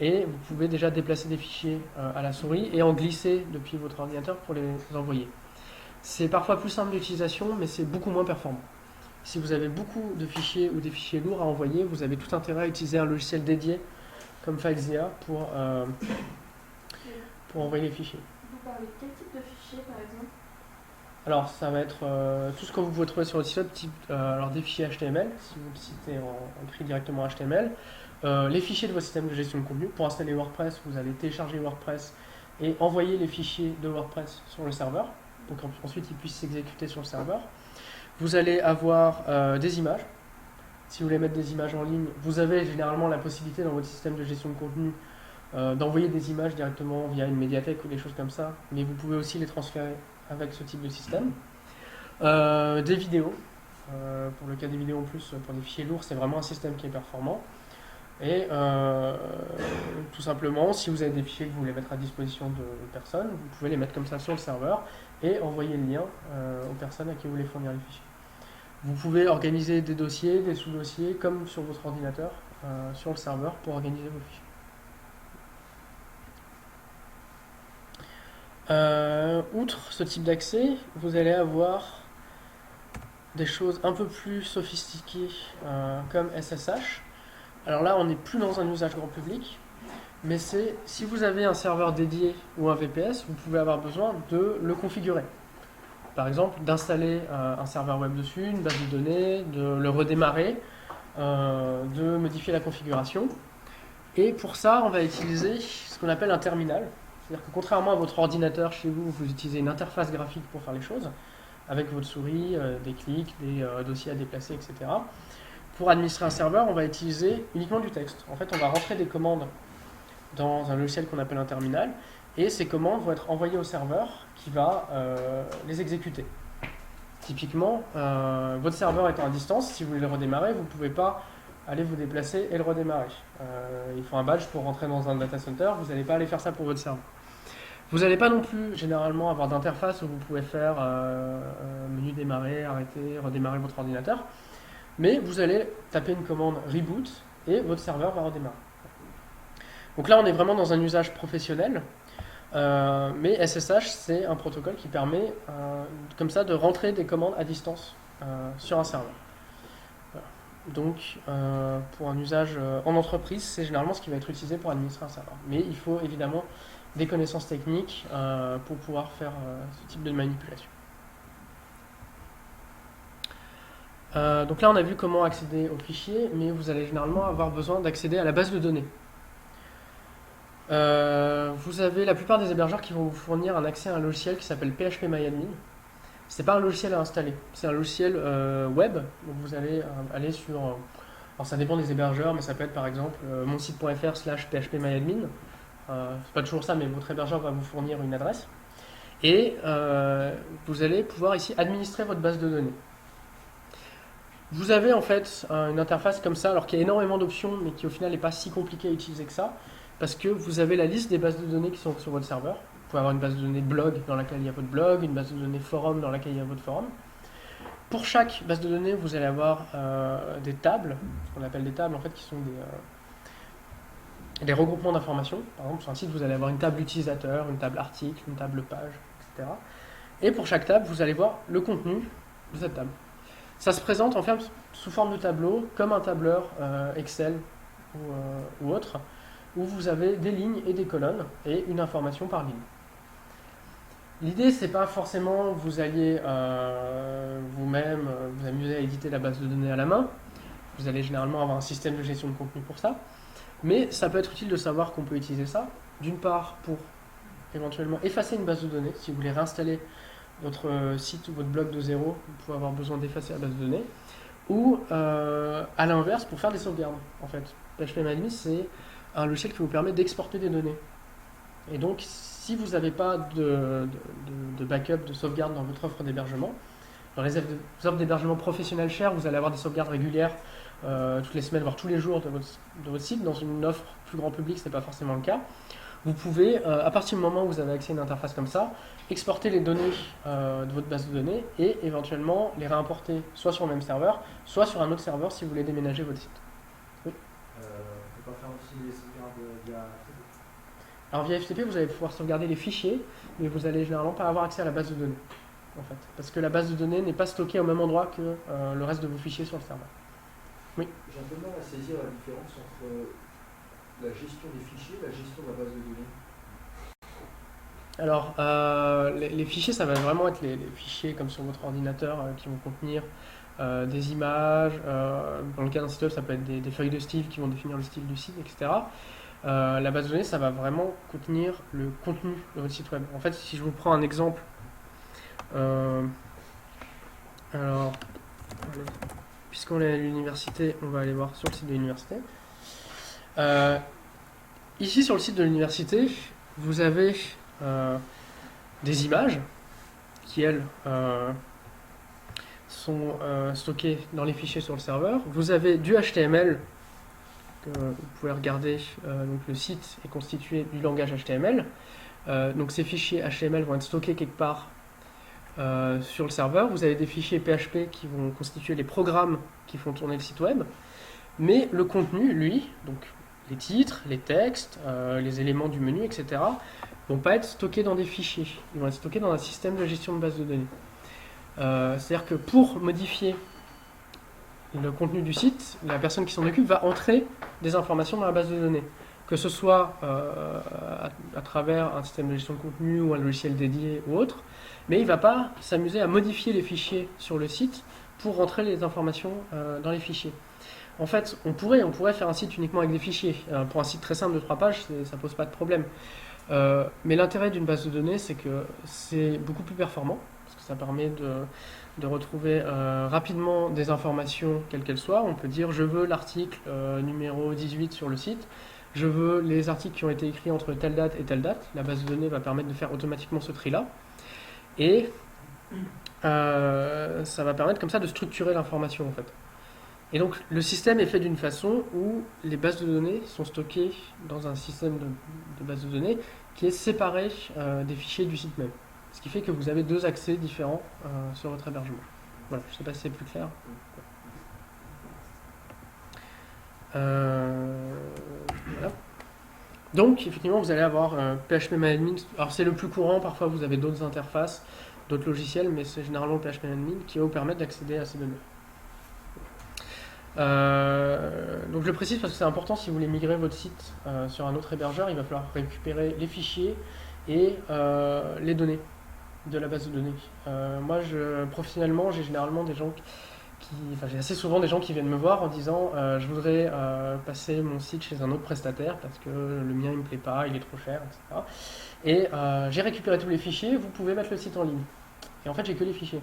A: et vous pouvez déjà déplacer des fichiers à la souris et en glisser depuis votre ordinateur pour les envoyer. C'est parfois plus simple d'utilisation, mais c'est beaucoup moins performant. Si vous avez beaucoup de fichiers ou des fichiers lourds à envoyer, vous avez tout intérêt à utiliser un logiciel dédié comme FileZilla pour envoyer les fichiers.
B: Vous parlez de quel type de fichier par exemple?
A: Alors ça va être tout ce que vous pouvez trouver sur le site web, alors des fichiers HTML, si vous le citez en écrit directement HTML, les fichiers de vos systèmes de gestion de contenu. Pour installer WordPress, vous allez télécharger WordPress et envoyer les fichiers de WordPress sur le serveur, donc ensuite ils puissent s'exécuter sur le serveur. Vous allez avoir des images. Si vous voulez mettre des images en ligne, vous avez généralement la possibilité dans votre système de gestion de contenu d'envoyer des images directement via une médiathèque ou des choses comme ça, mais vous pouvez aussi les transférer avec ce type de système. Des vidéos, pour le cas des vidéos en plus, pour des fichiers lourds, c'est vraiment un système qui est performant. Et tout simplement, si vous avez des fichiers que vous voulez mettre à disposition de personnes, vous pouvez les mettre comme ça sur le serveur et envoyer le lien aux personnes à qui vous voulez fournir les fichiers. Vous pouvez organiser des dossiers, des sous-dossiers, comme sur votre ordinateur, sur le serveur, pour organiser vos fichiers. Outre ce type d'accès, vous allez avoir des choses un peu plus sophistiquées comme SSH. Alors là, on n'est plus dans un usage grand public, mais c'est si vous avez un serveur dédié ou un VPS, vous pouvez avoir besoin de le configurer. Par exemple, d'installer un serveur web dessus, une base de données, de le redémarrer, de modifier la configuration. Et pour ça, on va utiliser ce qu'on appelle un terminal. C'est-à-dire que contrairement à votre ordinateur chez vous, vous utilisez une interface graphique pour faire les choses, avec votre souris, des clics, des dossiers à déplacer, etc. Pour administrer un serveur, on va utiliser uniquement du texte. En fait, on va rentrer des commandes dans un logiciel qu'on appelle un terminal, et ces commandes vont être envoyées au serveur qui va les exécuter. Typiquement, votre serveur étant à distance, si vous voulez le redémarrer, vous ne pouvez pas aller vous déplacer et le redémarrer. Il faut un badge pour rentrer dans un data center, vous n'allez pas aller faire ça pour votre serveur. Vous n'allez pas non plus généralement avoir d'interface où vous pouvez faire menu démarrer, arrêter, redémarrer votre ordinateur, mais vous allez taper une commande reboot et votre serveur va redémarrer. Donc là on est vraiment dans un usage professionnel. Mais SSH, c'est un protocole qui permet comme ça de rentrer des commandes à distance sur un serveur. Voilà. Donc, pour un usage en entreprise, c'est généralement ce qui va être utilisé pour administrer un serveur. Mais il faut évidemment des connaissances techniques pour pouvoir faire ce type de manipulation. Donc là, on a vu comment accéder aux fichiers, mais vous allez généralement avoir besoin d'accéder à la base de données. Vous avez la plupart des hébergeurs qui vont vous fournir un accès à un logiciel qui s'appelle PHPMyAdmin. C'est pas un logiciel à installer, c'est un logiciel web. Donc vous allez aller sur. Alors ça dépend des hébergeurs, mais ça peut être par exemple monsite.fr/phpMyAdmin. C'est pas toujours ça, mais votre hébergeur va vous fournir une adresse. Et vous allez pouvoir ici administrer votre base de données. Vous avez en fait une interface comme ça, alors qu'il y a énormément d'options, mais qui au final n'est pas si compliqué à utiliser que ça, parce que vous avez la liste des bases de données qui sont sur votre serveur. Vous pouvez avoir une base de données blog dans laquelle il y a votre blog, une base de données forum dans laquelle il y a votre forum. Pour chaque base de données, vous allez avoir des tables, ce qu'on appelle des tables en fait, qui sont des regroupements d'informations. Par exemple, sur un site, vous allez avoir une table utilisateur, une table article, une table page, etc. Et pour chaque table, vous allez voir le contenu de cette table. Ça se présente en fait sous forme de tableau, comme un tableur Excel ou autre, où vous avez des lignes et des colonnes et une information par ligne. L'idée, c'est pas forcément que vous alliez vous-même vous amuser à éditer la base de données à la main. Vous allez généralement avoir un système de gestion de contenu pour ça. Mais ça peut être utile de savoir qu'on peut utiliser ça, d'une part pour éventuellement effacer une base de données, si vous voulez réinstaller votre site ou votre blog de zéro, vous pouvez avoir besoin d'effacer la base de données, ou à l'inverse pour faire des sauvegardes. En fait, PHPMyAdmin, c'est un logiciel qui vous permet d'exporter des données. Et donc, si vous n'avez pas de backup, de sauvegarde dans votre offre d'hébergement, dans les offres d'hébergement professionnelles chères, vous allez avoir des sauvegardes régulières toutes les semaines, voire tous les jours de votre site. Dans une offre plus grand public, ce n'est pas forcément le cas. Vous pouvez, à partir du moment où vous avez accès à une interface comme ça, exporter les données de votre base de données et éventuellement les réimporter soit sur le même serveur, soit sur un autre serveur si vous voulez déménager votre site. Oui.
E: On peut pas faire aussi les sauvegardes via FTP.
A: Alors via FTP, vous allez pouvoir sauvegarder les fichiers, mais vous allez généralement pas avoir accès à la base de données, en fait, parce que la base de données n'est pas stockée au même endroit que le reste de vos fichiers sur le serveur. Oui.
G: J'ai un peu de mal à saisir la différence entre la gestion des fichiers et la gestion de la base de données.
A: Alors, les fichiers, ça va vraiment être les fichiers comme sur votre ordinateur qui vont contenir des images. Dans le cas d'un site web, ça peut être des feuilles de style qui vont définir le style du site, etc. La base de données, ça va vraiment contenir le contenu de votre site web. En fait, si je vous prends un exemple, alors, puisqu'on est à l'université, on va aller voir sur le site de l'université. Ici, sur le site de l'université, vous avez des images qui, elles, sont stockées dans les fichiers sur le serveur. Vous avez du HTML que vous pouvez regarder. Donc le site est constitué du langage HTML. Donc ces fichiers HTML vont être stockés quelque part sur le serveur. Vous avez des fichiers PHP qui vont constituer les programmes qui font tourner le site web. Mais le contenu, lui, donc les titres, les textes, les éléments du menu, etc., ne vont pas être stockés dans des fichiers. Ils vont être stockés dans un système de gestion de base de données. C'est-à-dire que pour modifier le contenu du site, la personne qui s'en occupe va entrer des informations dans la base de données. Que ce soit à travers un système de gestion de contenu ou un logiciel dédié ou autre, mais il ne va pas s'amuser à modifier les fichiers sur le site pour rentrer les informations dans les fichiers. En fait, on pourrait faire un site uniquement avec des fichiers. Pour un site très simple de 3 pages, ça ne pose pas de problème. Mais l'intérêt d'une base de données, c'est que c'est beaucoup plus performant, parce que ça permet de retrouver rapidement des informations, quelles qu'elles soient. On peut dire, je veux l'article numéro 18 sur le site, je veux les articles qui ont été écrits entre telle date et telle date. La base de données va permettre de faire automatiquement ce tri-là. Et ça va permettre comme ça de structurer l'information, en fait. Et donc le système est fait d'une façon où les bases de données sont stockées dans un système de bases de données qui est séparé des fichiers du site même. Ce qui fait que vous avez 2 accès différents sur votre hébergement. Voilà, je ne sais pas si c'est plus clair. Voilà. Donc, effectivement, vous allez avoir PHPMyAdmin. Alors, c'est le plus courant. Parfois, vous avez d'autres interfaces, d'autres logiciels, mais c'est généralement PHPMyAdmin qui va vous permettre d'accéder à ces données. Donc, je le précise parce que c'est important si vous voulez migrer votre site sur un autre hébergeur, il va falloir récupérer les fichiers et les données de la base de données. Moi, professionnellement, j'ai généralement des gens j'ai assez souvent des gens qui viennent me voir en disant je voudrais passer mon site chez un autre prestataire parce que le mien il me plaît pas, il est trop cher, etc. Et j'ai récupéré tous les fichiers, vous pouvez mettre le site en ligne. Et en fait, j'ai que les fichiers,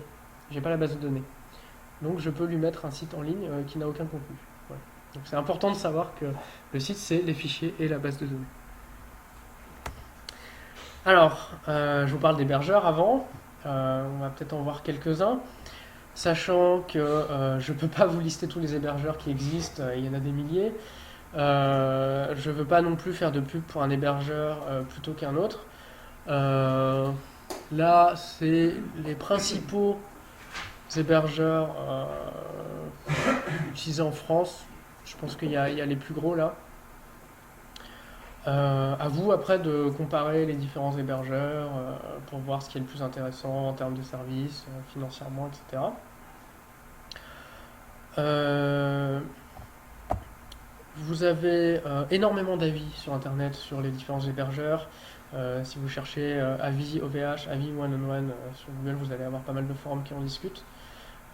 A: j'ai pas la base de données. Donc, je peux lui mettre un site en ligne qui n'a aucun contenu. Voilà. Donc, c'est important de savoir que le site, c'est les fichiers et la base de données. Alors, je vous parle d'hébergeurs avant. On va peut-être en voir quelques-uns. Sachant que je ne peux pas vous lister tous les hébergeurs qui existent, il y en a des milliers. Je ne veux pas non plus faire de pub pour un hébergeur plutôt qu'un autre. Là, c'est les principaux hébergeurs utilisés en France. Je pense qu'il y a les plus gros là. À vous après de comparer les différents hébergeurs pour voir ce qui est le plus intéressant en termes de services, financièrement, etc. Vous avez énormément d'avis sur internet sur les différents hébergeurs. Si vous cherchez avis OVH, avis one-on-one sur Google, vous allez avoir pas mal de forums qui en discutent.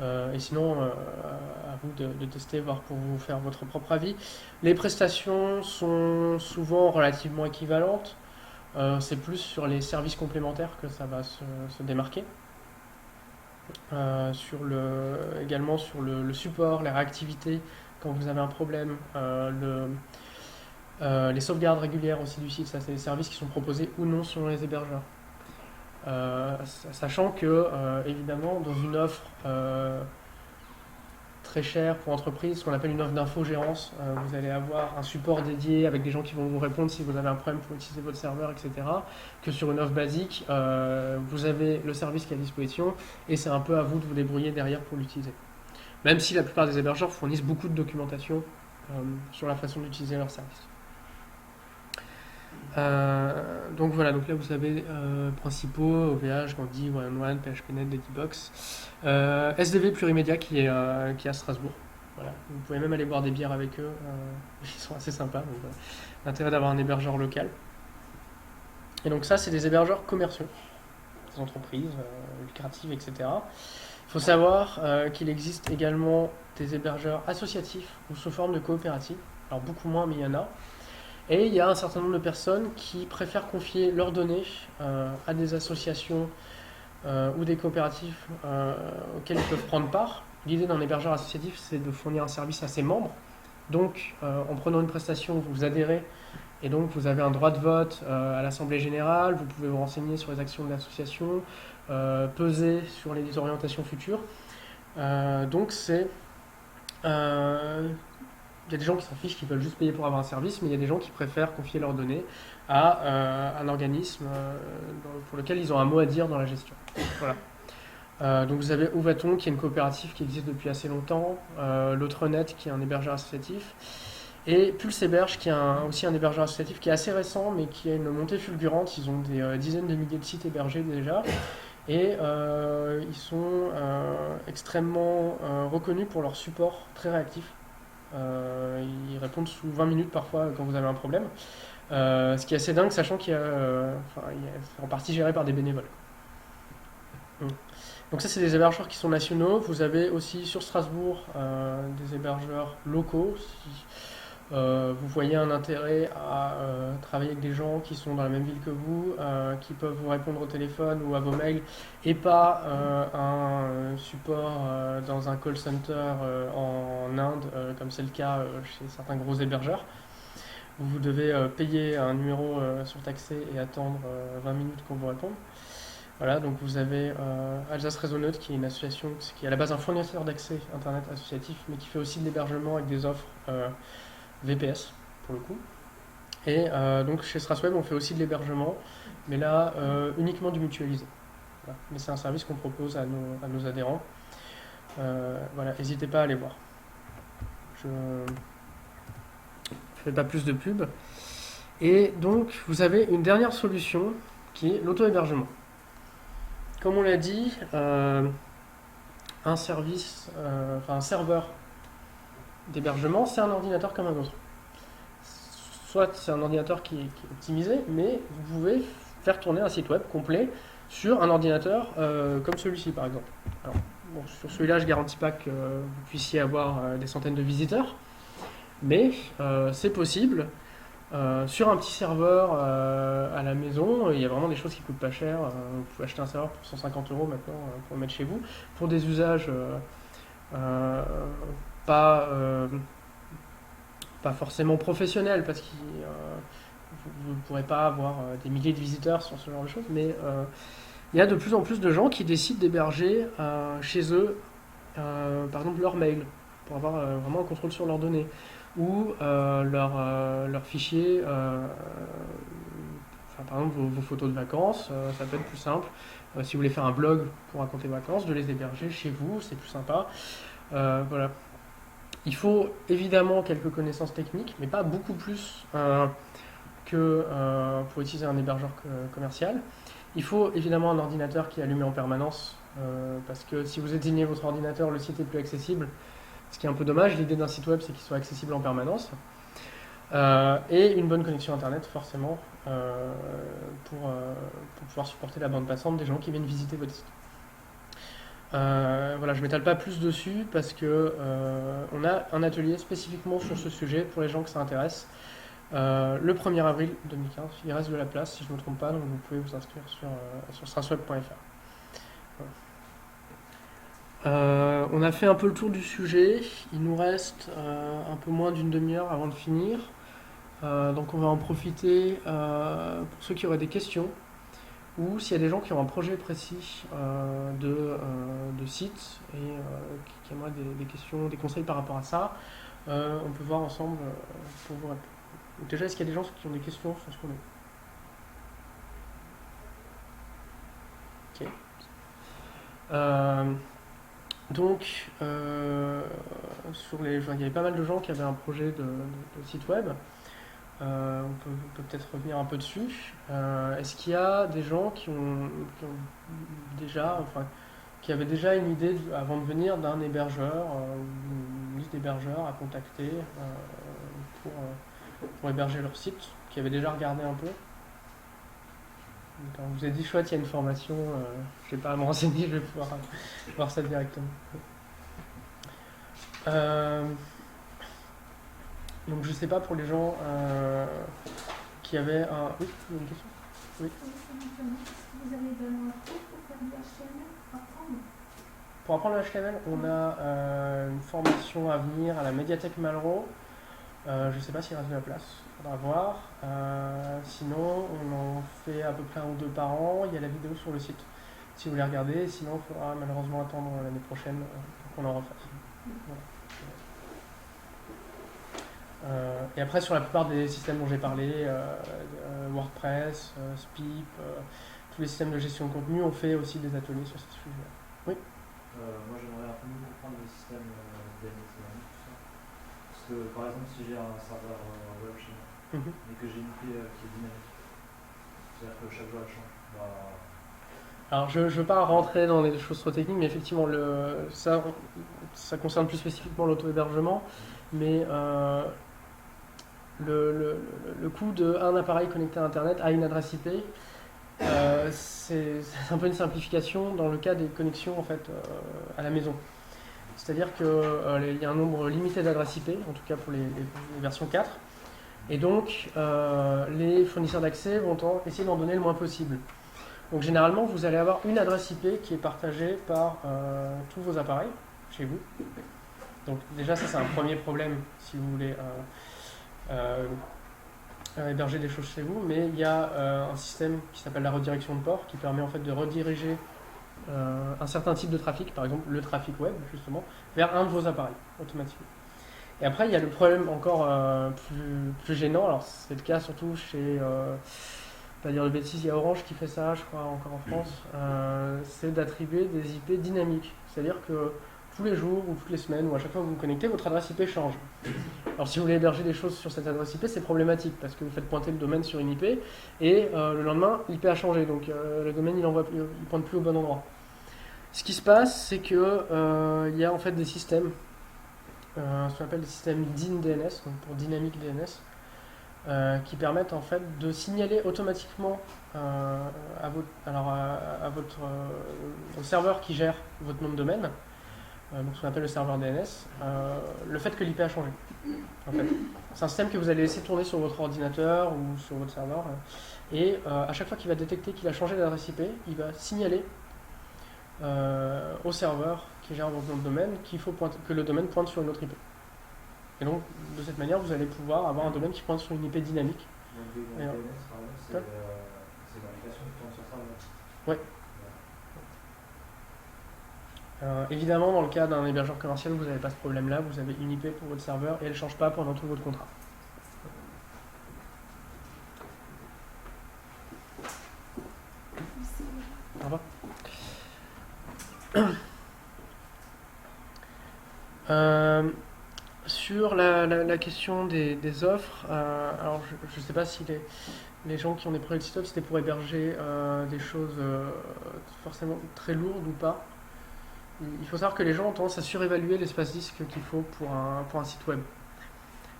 A: Et sinon, à vous de tester, voir pour vous faire votre propre avis. Les prestations sont souvent relativement équivalentes. C'est plus sur les services complémentaires que ça va se démarquer. Également sur le support, la réactivité quand vous avez un problème, les sauvegardes régulières aussi du site, ça c'est des services qui sont proposés ou non sur les hébergeurs. Sachant que, évidemment, dans une offre très chère pour entreprise, ce qu'on appelle une offre d'infogérance, vous allez avoir un support dédié avec des gens qui vont vous répondre si vous avez un problème pour utiliser votre serveur, etc. Que sur une offre basique, vous avez le service qui est à disposition et c'est un peu à vous de vous débrouiller derrière pour l'utiliser. Même si la plupart des hébergeurs fournissent beaucoup de documentation sur la façon d'utiliser leur service. Donc voilà, donc là vous avez principaux, OVH, Gandhi, one-on-one, PHPNet, Dedibox, SDV Plurimédia qui est à Strasbourg. Voilà. Vous pouvez même aller boire des bières avec eux, ils sont assez sympas, donc l'intérêt d'avoir un hébergeur local. Et donc ça c'est des hébergeurs commerciaux, des entreprises lucratives, etc. Il faut savoir qu'il existe également des hébergeurs associatifs ou sous forme de coopératives, alors beaucoup moins mais il y en a. Et il y a un certain nombre de personnes qui préfèrent confier leurs données à des associations ou des coopératives auxquelles ils peuvent prendre part. L'idée d'un hébergeur associatif, c'est de fournir un service à ses membres. Donc, en prenant une prestation, vous adhérez et donc vous avez un droit de vote à l'Assemblée Générale, vous pouvez vous renseigner sur les actions de l'association, peser sur les orientations futures. Donc, c'est... il y a des gens qui s'en fichent, qui veulent juste payer pour avoir un service, mais il y a des gens qui préfèrent confier leurs données à un organisme pour lequel ils ont un mot à dire dans la gestion. Voilà. Donc vous avez Ouvaton, qui est une coopérative qui existe depuis assez longtemps, l'Autrenet, qui est un hébergeur associatif, et Pulseberge, qui est aussi un hébergeur associatif qui est assez récent, mais qui a une montée fulgurante. Ils ont des dizaines de milliers de sites hébergés déjà, et ils sont extrêmement reconnus pour leur support très réactif. Ils répondent sous 20 minutes parfois quand vous avez un problème. Ce qui est assez dingue, sachant qu'il y a, c'est en partie géré par des bénévoles. Donc ça, c'est des hébergeurs qui sont nationaux. Vous avez aussi sur Strasbourg des hébergeurs locaux. Si vous voyez un intérêt à travailler avec des gens qui sont dans la même ville que vous, qui peuvent vous répondre au téléphone ou à vos mails, et pas un support dans un call center en Inde, comme c'est le cas chez certains gros hébergeurs, où vous devez payer un numéro surtaxé et attendre 20 minutes qu'on vous réponde. Voilà, donc vous avez Alsace Réseau Neutre, qui est une association qui est à la base un fournisseur d'accès Internet associatif, mais qui fait aussi de l'hébergement avec des offres VPS pour le coup. Et donc chez Strasweb, on fait aussi de l'hébergement, mais là uniquement du mutualisé. Voilà. Mais c'est un service qu'on propose à nos adhérents. Voilà, n'hésitez pas à aller voir. Je ne fais pas plus de pub. Et donc, vous avez une dernière solution qui est l'auto-hébergement. Comme on l'a dit, un serveur d'hébergement, c'est un ordinateur comme un autre. Soit c'est un ordinateur qui est optimisé, mais vous pouvez faire tourner un site web complet sur un ordinateur comme celui-ci par exemple. Alors, bon, sur celui-là, je ne garantis pas que vous puissiez avoir des centaines de visiteurs, mais c'est possible. Sur un petit serveur à la maison, il y a vraiment des choses qui coûtent pas cher. Vous pouvez acheter un serveur pour 150 € maintenant pour le mettre chez vous, pour des usages pas forcément professionnels, parce que vous ne pourrez pas avoir des milliers de visiteurs sur ce genre de choses, mais il y a de plus en plus de gens qui décident d'héberger chez eux, par exemple, leur mail, pour avoir vraiment un contrôle sur leurs données, ou leurs fichiers, par exemple vos photos de vacances, ça peut être plus simple. Si vous voulez faire un blog pour raconter vos vacances, de les héberger chez vous, c'est plus sympa. Voilà. Il faut évidemment quelques connaissances techniques, mais pas beaucoup plus que pour utiliser un hébergeur commercial. Il faut évidemment un ordinateur qui est allumé en permanence, parce que si vous éteignez votre ordinateur, le site est plus accessible, ce qui est un peu dommage. L'idée d'un site web, c'est qu'il soit accessible en permanence. Et une bonne connexion internet, forcément, pour pouvoir supporter la bande passante des gens qui viennent visiter votre site. Voilà, je ne m'étale pas plus dessus parce que on a un atelier spécifiquement sur ce sujet pour les gens que ça intéresse. Le 1er avril 2015, il reste de la place si je ne me trompe pas, donc vous pouvez vous inscrire sur strasweb.fr. On a fait un peu le tour du sujet, il nous reste un peu moins d'une demi-heure avant de finir, donc on va en profiter pour ceux qui auraient des questions, ou s'il y a des gens qui ont un projet précis de site et qui aimeraient des questions, des conseils par rapport à ça, on peut voir ensemble pour vous répondre. Donc déjà, est-ce qu'il y a des gens qui ont des questions sur ce qu'on a dit ? Ok. Donc, il y avait pas mal de gens qui avaient un projet de site web. On peut peut-être revenir un peu dessus. Est-ce qu'il y a des gens qui avaient déjà une idée avant de venir d'un hébergeur, une liste d'hébergeurs à contacter pour héberger leur site, qui avaient déjà regardé un peu? Donc, on vous a dit chouette, il y a une formation, je n'ai pas à me renseigner, je vais pouvoir voir ça directement. Donc je ne sais pas pour les gens qui avaient un... Oui, une question? Oui.
C: Vous avez également un cours pour faire du HTML, pour apprendre?
A: Pour apprendre le HTML, on a une formation à venir à la médiathèque Malraux. Je ne sais pas s'il reste de la place, il faudra voir. Sinon, on en fait à peu près 1 ou 2 par an. Il y a la vidéo sur le site si vous voulez regarder. Sinon, il faudra malheureusement attendre l'année prochaine pour qu'on en refasse. Voilà. Et après, sur la plupart des systèmes dont j'ai parlé, WordPress, Spip, tous les systèmes de gestion de contenu, on fait aussi des ateliers sur ces sujets. Oui.
F: Moi, j'aimerais un peu mieux comprendre le système DNS, tout ça. Parce que, par exemple, si j'ai un serveur web chez moi, mais que j'ai une clé qui est dynamique, c'est-à-dire que chaque jour elle change.
A: Alors, je ne veux pas rentrer dans des choses trop techniques, mais effectivement, ça concerne plus spécifiquement l'auto-hébergement, mais le coût d'un appareil connecté à Internet à une adresse IP, c'est un peu une simplification dans le cas des connexions en fait, à la maison. C'est-à-dire qu'il y a un nombre limité d'adresses IP, en tout cas pour les versions 4, et donc les fournisseurs d'accès vont essayer d'en donner le moins possible. Donc généralement, vous allez avoir une adresse IP qui est partagée par tous vos appareils chez vous. Donc déjà, ça c'est un premier problème si vous voulez héberger des choses chez vous, mais il y a un système qui s'appelle la redirection de port qui permet en fait de rediriger un certain type de trafic, par exemple le trafic web justement, vers un de vos appareils automatiquement. Et après, il y a le problème encore plus gênant, alors c'est le cas surtout chez... pas dire de bêtises, il y a Orange qui fait ça, je crois, encore en France, c'est d'attribuer des IP dynamiques. C'est-à-dire que tous les jours ou toutes les semaines ou à chaque fois que vous vous connectez, votre adresse IP change. Alors Alors si vous voulez héberger des choses sur cette adresse IP, c'est problématique parce que vous faites pointer le domaine sur une IP et le lendemain, l'IP a changé, donc le domaine il pointe plus au bon endroit. Ce qui se passe, c'est que il y a en fait des systèmes, ce qu'on appelle des systèmes DNS, donc pour Dynamic DNS, qui permettent en fait de signaler automatiquement au serveur qui gère votre nom de domaine, donc ce qu'on appelle le serveur DNS, le fait que l'IP a changé. En fait, c'est un système que vous allez laisser tourner sur votre ordinateur ou sur votre serveur, et à chaque fois qu'il va détecter qu'il a changé d'adresse IP, il va signaler au serveur qui gère votre nom de domaine que le domaine pointe sur une autre IP. Et donc, de cette manière, vous allez pouvoir avoir un domaine qui pointe sur une IP dynamique.
F: Donc, DNS, par exemple, c'est l'application qui tourne sur serveur.
A: Ouais. Évidemment, dans le cas d'un hébergeur commercial, vous n'avez pas ce problème-là. Vous avez une IP pour votre serveur et elle ne change pas pendant tout votre contrat. Au revoir. Sur la question des offres, alors je ne sais pas si les gens qui ont des projets de site web, c'était pour héberger des choses forcément très lourdes ou pas. Il faut savoir que les gens ont tendance à surévaluer l'espace disque qu'il faut pour un site web.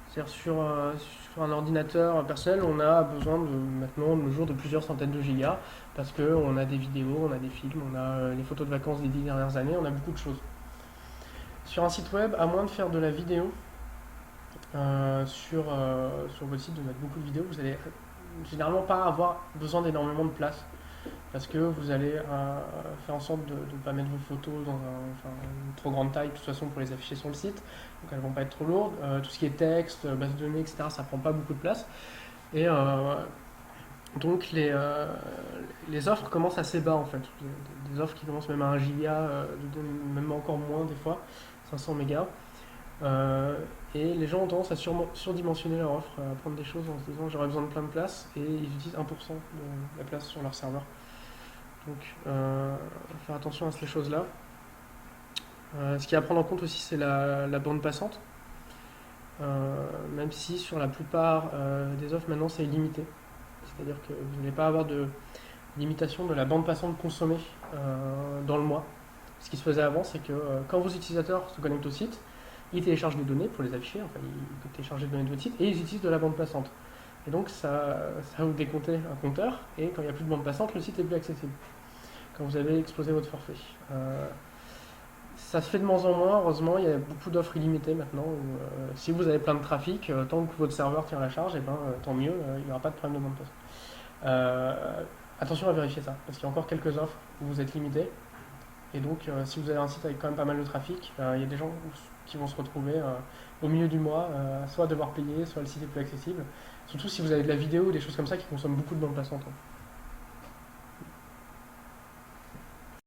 A: C'est-à-dire sur un ordinateur personnel, on a besoin maintenant, le jour, de plusieurs centaines de gigas, parce qu'on a des vidéos, on a des films, on a les photos de vacances des 10 dernières années, on a beaucoup de choses. Sur un site web, à moins de faire de la vidéo, sur votre site, de mettre beaucoup de vidéos, vous allez généralement pas avoir besoin d'énormément de place. Parce que vous allez faire en sorte de ne pas mettre vos photos dans une trop grande taille, de toute façon, pour les afficher sur le site. Donc elles ne vont pas être trop lourdes. Tout ce qui est texte, base de données, etc., ça ne prend pas beaucoup de place. Et donc les offres commencent assez bas, en fait. Des offres qui commencent même à 1 giga, même encore moins des fois, 500 mégas. Et les gens ont tendance à surdimensionner leur offre, à prendre des choses en se disant j'aurais besoin de plein de place, et ils utilisent 1% de la place sur leur serveur. Donc faire attention à ces choses-là. Ce qu'il y a à prendre en compte aussi, c'est la bande passante. Même si sur la plupart des offres maintenant c'est illimité. C'est-à-dire que vous n'allez pas avoir de limitation de la bande passante consommée dans le mois. Ce qui se faisait avant, c'est que quand vos utilisateurs se connectent au site, ils téléchargent des données pour les afficher, enfin ils peuvent télécharger des données de votre site et ils utilisent de la bande passante. Et donc ça va vous décompter un compteur, et quand il n'y a plus de bande passante, le site est plus accessible. Quand vous avez explosé votre forfait. Ça se fait de moins en moins, heureusement, il y a beaucoup d'offres illimitées maintenant, où si vous avez plein de trafic, tant que votre serveur tient la charge, tant mieux, il n'y aura pas de problème de bande passante. Attention à vérifier ça, parce qu'il y a encore quelques offres où vous êtes limité. Et donc, si vous avez un site avec quand même pas mal de trafic, il y a des gens qui vont se retrouver au milieu du mois, soit à devoir payer, soit le site est plus accessible. Surtout si vous avez de la vidéo ou des choses comme ça qui consomment beaucoup de bande passante.